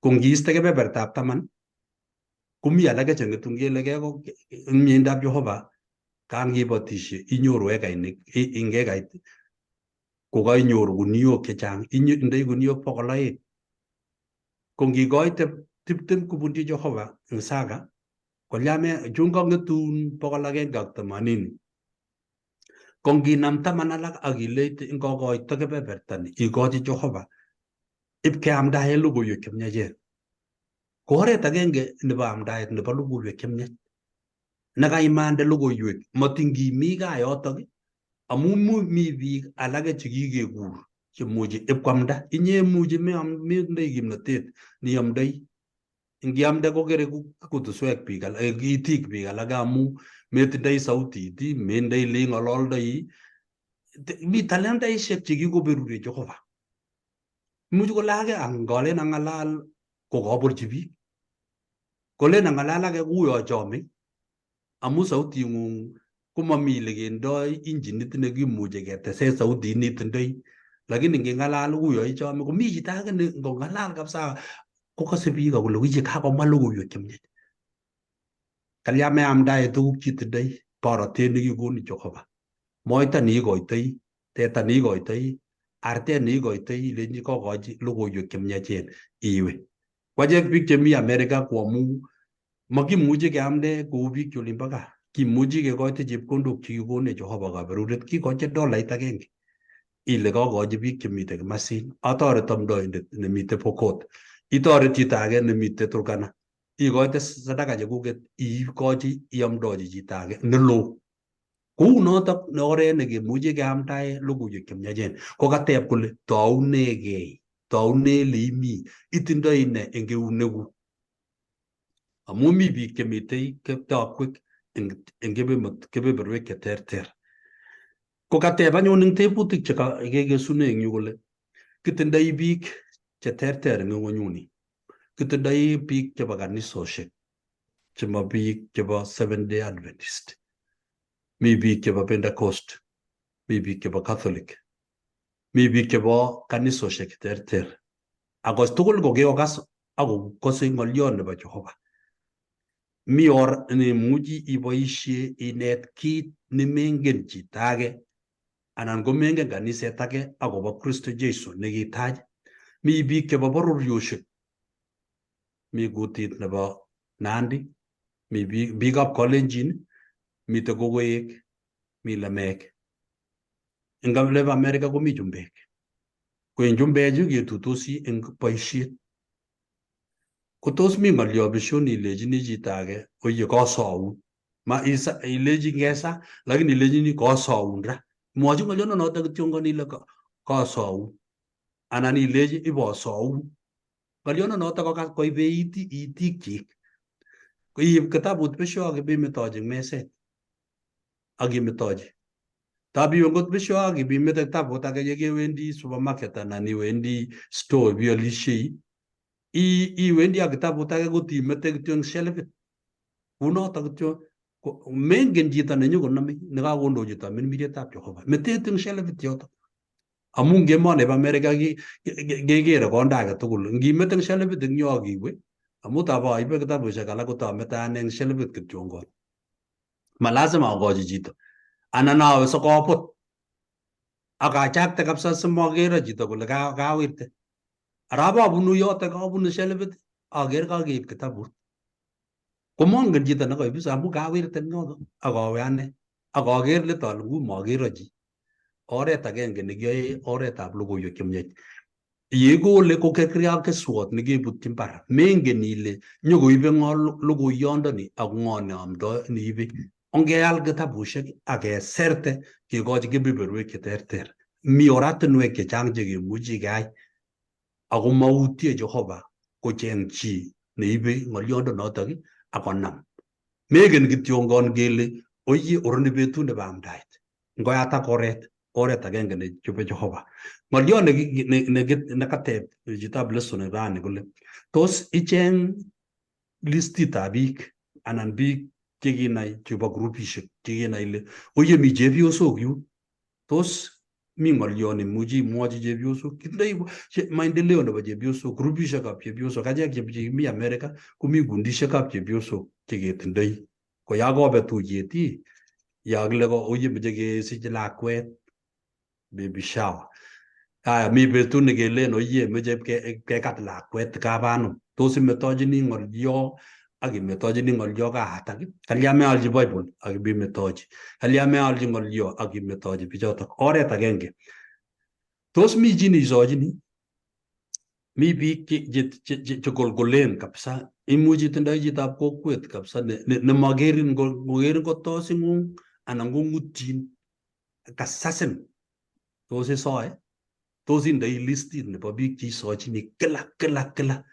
ko ngiiste kebebertab 10 komi alake cheng'etu ngele keko eng miendab Jehova kangibotisie inyoru ekainik ing ekait kokainyoru guniok chechang indoi guniok 200 ko ngikoite 20 kubunji Jehova eng saka kolyame chungang'etun 180 ko nginam 10 alak akileite ngokoito kebebertani ikochi Jehova ipkeamdae logoiwek chemyachen ko oret agenge nebo amdaet nebo logoiwek chemyach nekaimande logoiwek matingimi gaa yotok amu mi biik alake chekikekur chemuchi ipkwamda inye muchi metindoi kimnatet niamdoi ngiamde kokere kutuswek biik itik biik alake amu metindoi sautit metindoi leing'ololdoi mi talentaisiek chekikoberuri Jehova imuchi kole age ngalen ang'alal kokaborchi biik kolen ang'alal age kuyo chomei amu sauting'ung komami lekendoi injinit nekimuche ketese sautit nitindoi lakini nging'alal kuyo ichome komi chito age ngong'alal kabisa kokase biik akole wiye kakomwa logoiwek chemyach kalya meamdae tuguk chitindoi borotet nekikonin Jehova moita neikoitoi teta neikoitoi artet neikoitoi ilenji kokochi logoiwek chemyachen iwe kwachek biik chemi America koamu makimuchi keamde kou biik cholimbo gaa kimuchi kekoite chepkondok chekikonech Jehova kaberuret kikoche $1 ile kokochi biik chemite Kimasin atoret amdoindet nemite Pokot itoret chito age nemite Turkana ikoite sadaka chekuket ikochi iamdochi chito age neloo kou notok ne oret nekemuchi keamdae logoiwek chemyachen kokateb kole taunegei taune leimi itindoi ne eng eunekuk amu mi biik chemitei keptokwek eng kebeberwek cheterter kokateb anyun eng tebutik chekekesune eng yu kole kitindoi biik cheterter eng ng'onyuni kitindoi biik chebo kanisosiek chemo biik chebo Seventh Day Adventist mi biik chebo Pentecost mi biik chebo Catholic mi biik chebo kanisosiek cheterter ako tugul kokeokas akokose ng'oliot nebo Jehova mi or nemuchi iboisie inet kit nemengen chito age anan komengen kaniset age akobo Kristo Jesu nekitach mi biik chebo bororiosiek mi kutit nebo Nandi mi biikab Kalenjin mite kokoek mi lemek. Eng kabiletab America komi chumbek. Ko eng chumbechu ketuitosi eng boisiet. Ko tos mi ng'olyo besho ilechini chito age oye kosoun. Ma ilechi ngesa lakini ilechini kosoun ra. Mwochi ng'olyono noto kityo ile kosoun. Anan ilechi ibosoun. Ng'olyono noto kokas koibe itikyik. Ko iib kitabut besho ak ibimetochi eng meset. Ak imetochi. Tabiwe ngot besho ak ibimete kitabut age yekewendi supermarket anan iwendi store bialishei. Iwendi ak kitabut age kotimete kityo eng shelfit. Unoto kityo mengen chito nenyokonome nekakondochi tamirmirietab Jehova. Metet eng shelfit yoto. Amu ngemoni bo America kekere konda age tugul. Ngimete eng shelfit eng yo akiwe, amu taboibe kitabushek alak kotamete ane eng shelfit kityo ngot. Ma lazima akochi chito. Anan awe sikobut. Akachakte kabisa simakere chito kole kawirte. Arababunu yoto kabunu shelfit aker kakeib kitabut. Komongen chito nekoib amu kawirte yoto akawe ane. Akaker let ale makerochi. Oret agenge nekiyoe oretab logoiwek chemiach. Yekole ko kerkei keswot nekebutyin mbar. Mengen ile nyokoibe ng'o logoiyondoni ak ng'o neamdoi neibe. Ongeal kitabushek ak keserte kekochi kebeberwek cheterter. Mi oratinwek chechang chekemuchi keyai. Ako mautie Jehova kocheng chi neibe ng'oliondonotok ak konam. Megen kityongon kele oye oroni betut nebo amdaet. Ngoyatak oret agenge nechube Jehova. Ng'olion nekateb chitab lesson rani kole tos icheng listitab biik anan biik chekinai chebo grupishek chekinai ile oye mi chepyosok yu. Tos mi ng'olion imuchi imwochi chepyosok. Kitindoi maendeleo nebo chepyosok, grupishekab chepyosok. Achek chemi America komi kundishekab chepyosok cheketindoi. Ko ya kobe tuyet ya kile oye meche kesich lakwet baby shower. Mi betut nekelen oye meche kekat lakwet kabanum. Tos imetochini ng'olyo ak imetochini ng'olyo kahatak. Kalya mealchi Bible ak ibimetochi. Kalya mealchi ng'olyo ak imetochi bichotok. Oret agenge. Tos mi chi neisochini? Mi biik chekolkolen kabisa. Imuchi tindoi chitab kokwet kabisa nemakerin ngokerin kotosing'ung anan kong'utyin kasasin. Tos isoe? Tos indoi listit nebo biik cheisochini kila.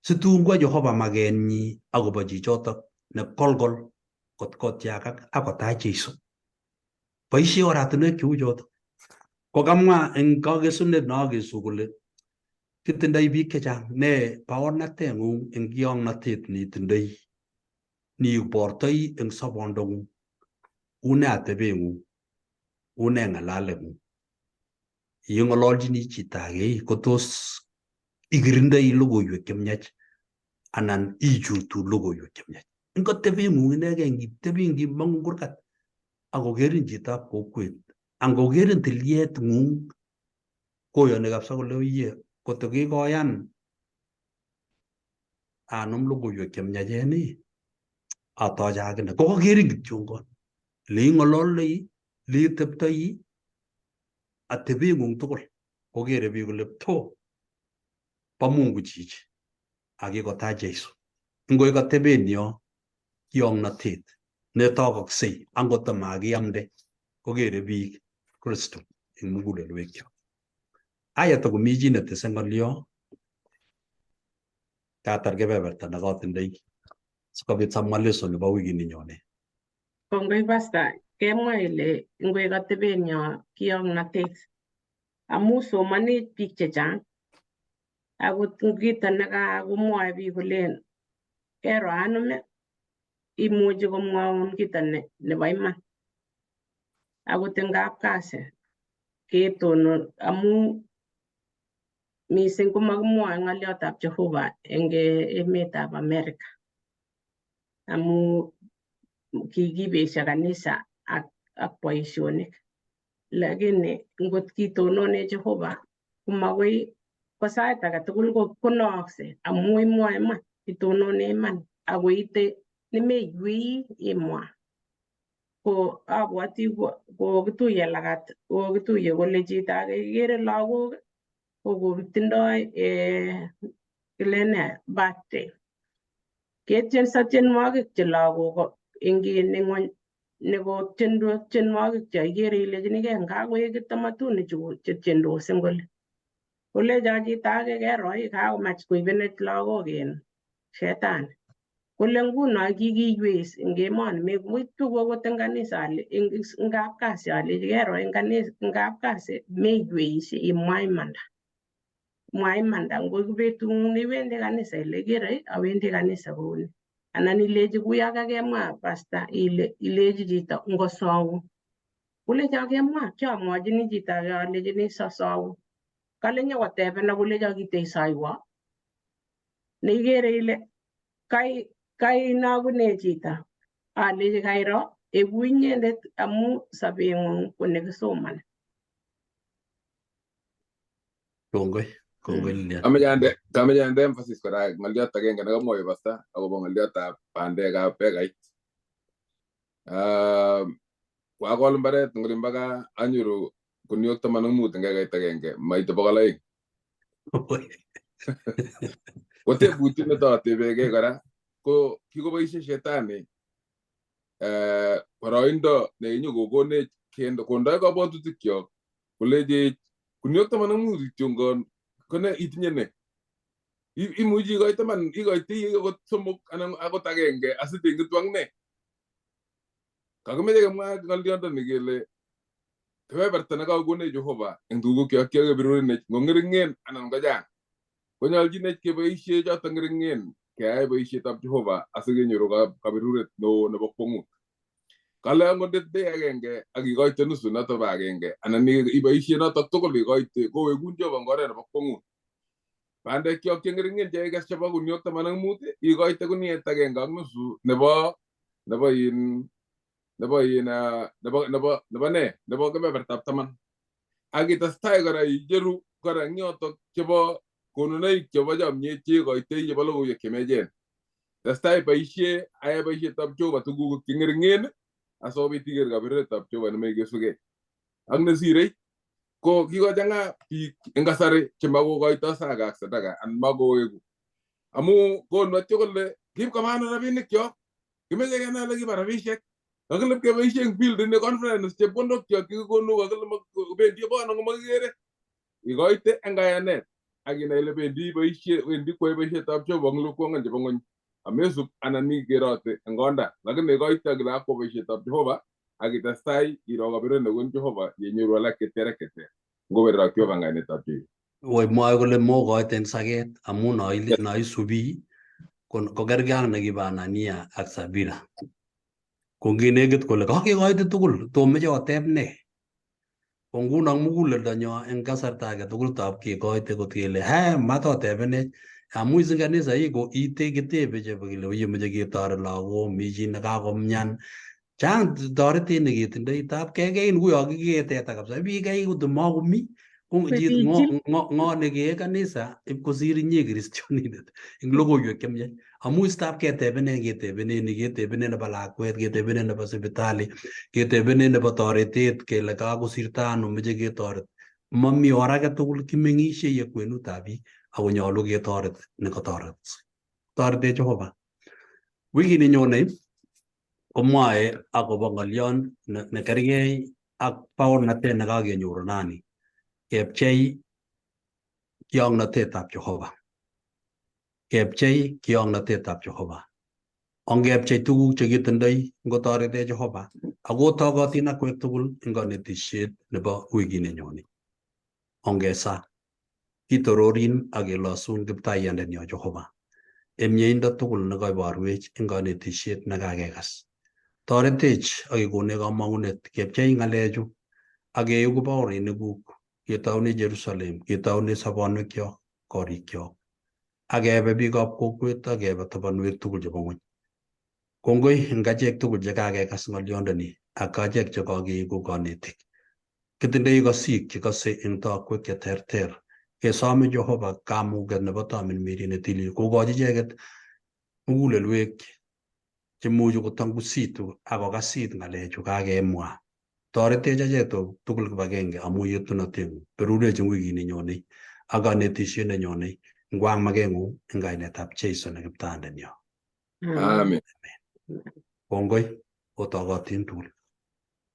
Situn kwa Jehova makenyi akobo chichotok nekolkol kot kotiakak ak kotach Jeiso. Boisie oratinwek cheu chotok. Ko kamwa eng kakesunet nakesu kole kitindoi biik chechang ne baornateng'ung eng kiyong'natet neitindoi niibortoi eng sobondong'ung. Une atebeng'ung, une ng'alaleng'ung. Yeng'ololchini chito age ko tos ikirindoi logoiwek chemiach anan ichutu logoiwek chemiach. Ngotebeng'ung inegei ngitebi ngimong'u kurgat akokerin chitab kokwet angokerin tilyetng'ung koyoni kabisa kole oye kotokikoyan anum logoiwek chemiachen atoche akine. Kokakerin kityongon. Leing'ololdoi, leiteptoi, atebeng'ung tugul kokere biik kole to bo Mungu chichi ak kikotach Jeiso. Ngoi kateben yo kiyong'natet netokoksei angot makiamde kokere biik Kristo eng mugulelwekcho. Aya takomi chi netese ng'olyo katar kebeberta nekatindoi sikobit samwa lesson nebo wikit nenyone. Kongoi Pastor, kemwa ile ngoi kateben yo kiyong'natet amu somani biik chechang. Akot kito nekakomwoe biik kolen kero anum imuchi komwaun kito nebo iman. Akot eng kapkasi ketonon amu mising komakimwoe ng'oliotab Jehova eng emetab America. Amu kikibesio kanisa ak boisionik. Lakini ngot kitonone Jehova komakoi ko sait age tugul konookse amu imwoe iman, itonone iman akoite nemeiywei imwa. ko abwati kokituye lagat kokituye kole chito age ikere lagok ko kokitindoi kilene birthday ketyenso tienwogik che lagok eng ng'ony neko tienwogik che ikere ilechinigei ngakoek tamatuni chu che tiendos eng oli kolecho chito age kero kakomach koibenech lagok shetani kole nguno kikiywei eng emoni memuitu akot eng kanisa eng kapkasi alechi kero eng kapkasi meiyweishe imwa imanda ngo betung'ung iwendi kanisa ile kere awendi kanisa kouni anan ilechi kuyo kakemwa pastor ilechi chito ngosoun kolecho kemwa kiamwachini chito age alechini sosoun kale nyokotebena kolecho kitesoiwo neikere ile kainagune chito alechi kairo eku inyendet amu sobeng'ung ko nekisomani. Kongoi Lilian. Kameche ande emphasis kora ng'oliot agenge nekamwoe pastor akobo ng'oliotab bandekab bekait. Kwakol mbaret eng olin mpaka anyoru kuniok 15 eng ekait agenge maite 200. Ko tebutiet netatebegei kora ko kikoboisie shetani boroindo nenyokokonech kondoi kabwatutikyok kolechech kuniok 15 kityo kone itinye ne imuchi ikoitoi akot 3 anan akot 1 asitengitwang ne kakimeche kemwa ng'oliondoni kele kebeberta nekakonech Jehova eng tugukyok kiakeberurinech ngo ng'ering'en anan kochang konyolchinech keboisie choto ng'ering'en keyae boisietab Jehova asikenyoru kaberuret neo nebo kwong'ut. Kale angot day agenge akikoite nusu noto ba agenge anan iboisie notok tugul ikoite kowekun Jehova eng oret nebo kwong'ut. Bandekyok che ng'ering'en chekikes chebo kuniok 15 ikoite kuniet agenge ak nusu nebo kebebertab 10 akitestai kora icheru kora eng yotok chebo konunoik chebo chomyet cheikoitoi chebo logoiwek chemechen. Testai boisie ayae boisietab Jehova tuguk che ng'ering'en asikobit iker kaberuretab Jehova nemeikesugei. Ak nesirei ko kikochang'a biik eng kasari chemakokoitoi saka ak sadaka anan makoweku amu konu atyo kole kiib koba ano rabinikyok kimeche kenai ole kiba rabisiek kakilip keboisie eng field ni conference chepkondokyok chekikonu kakilip bendi bono ngomakikere ikoite eng kayanet akinai ile wendi kwae boisietab Jehova eng lukwongon chebo ng'ony amesub anan ikerote eng konda lakini ikoite akile akwo boisietab Jehova akitestai iro kaberuret nekon Jehova yenyoru alak cheter ngoberak Jehova eng kainetab Jehova. Woi mwoe kole mokoit eng saket amu naisubi ko kergei ak nekibo Anania ak Sabira. Ko nginekit kole kakekoite tugul tomeche oteb ne? Ko nguno muguleldonyo eng kasarta age tugul tab kekoite kot kele matotebenech amu ing kanisa ko kitebe chebo kele oye meche ketoret lagok mi chi nekakomyan chang toretet neketindoi tab kekein kuyo kikee teta kabisa bikei koto makomi ng'o nekee kanisa ipkosir inye kristianindet eng logoiwek chemiach amu istab ketebene nebo lakwet ketebene nebo sipitali ketebene nebo toretet kele kakosirto ano meche ketoret mami or age tugul kimeng'isie ye kwenutab biik akonyolu ketoret nekatoret toretech Jehova. Wikini nyone komwae akobo ng'olion nekergei ak baornatet nekakenyoru nani kepchei kiong'natetab Jehova. Kepchei kiong'natetab Jehova. Ongepchei tuguk chekitindoi ngotoretech Jehova akotokotin akwek tugul eng kanetisiet nebo wikini nyone. Ongesa kitororin akelosun kiptaiyandenyo Jehova. Emyeindo tugul nekaiborwech eng kanetisiet nekakekas. Toretech akikonech kamang'unet kepchei ng'alechu akeeku baoriniguk ketoune Jerusalem, ketoune sobonwekyok, korikyok. Akebe biikab kokwet akebe tabanwek tugul chebo ng'ony. Kongoi eng achek tugul chekakekas ng'oliondoni ak achek chekakeiku kanetik. Kitindoi kosik chekose eng tokwek cheterter. Kesome Jehova kamuget nebo tamirmiriet netilil kokochi icheket mugulelwek chemuchi kotanggusitu ako kasit ngalechu kakemwa. Toretech achek tugul kibagenge amu yetunotengung. Berurech eng wikini nyonei ak kanetisiet nenyonei. Ngwang mageng'ung eng kainetab Jeiso ne kiptandenyo. Amen. Kongoi otogotin tugul.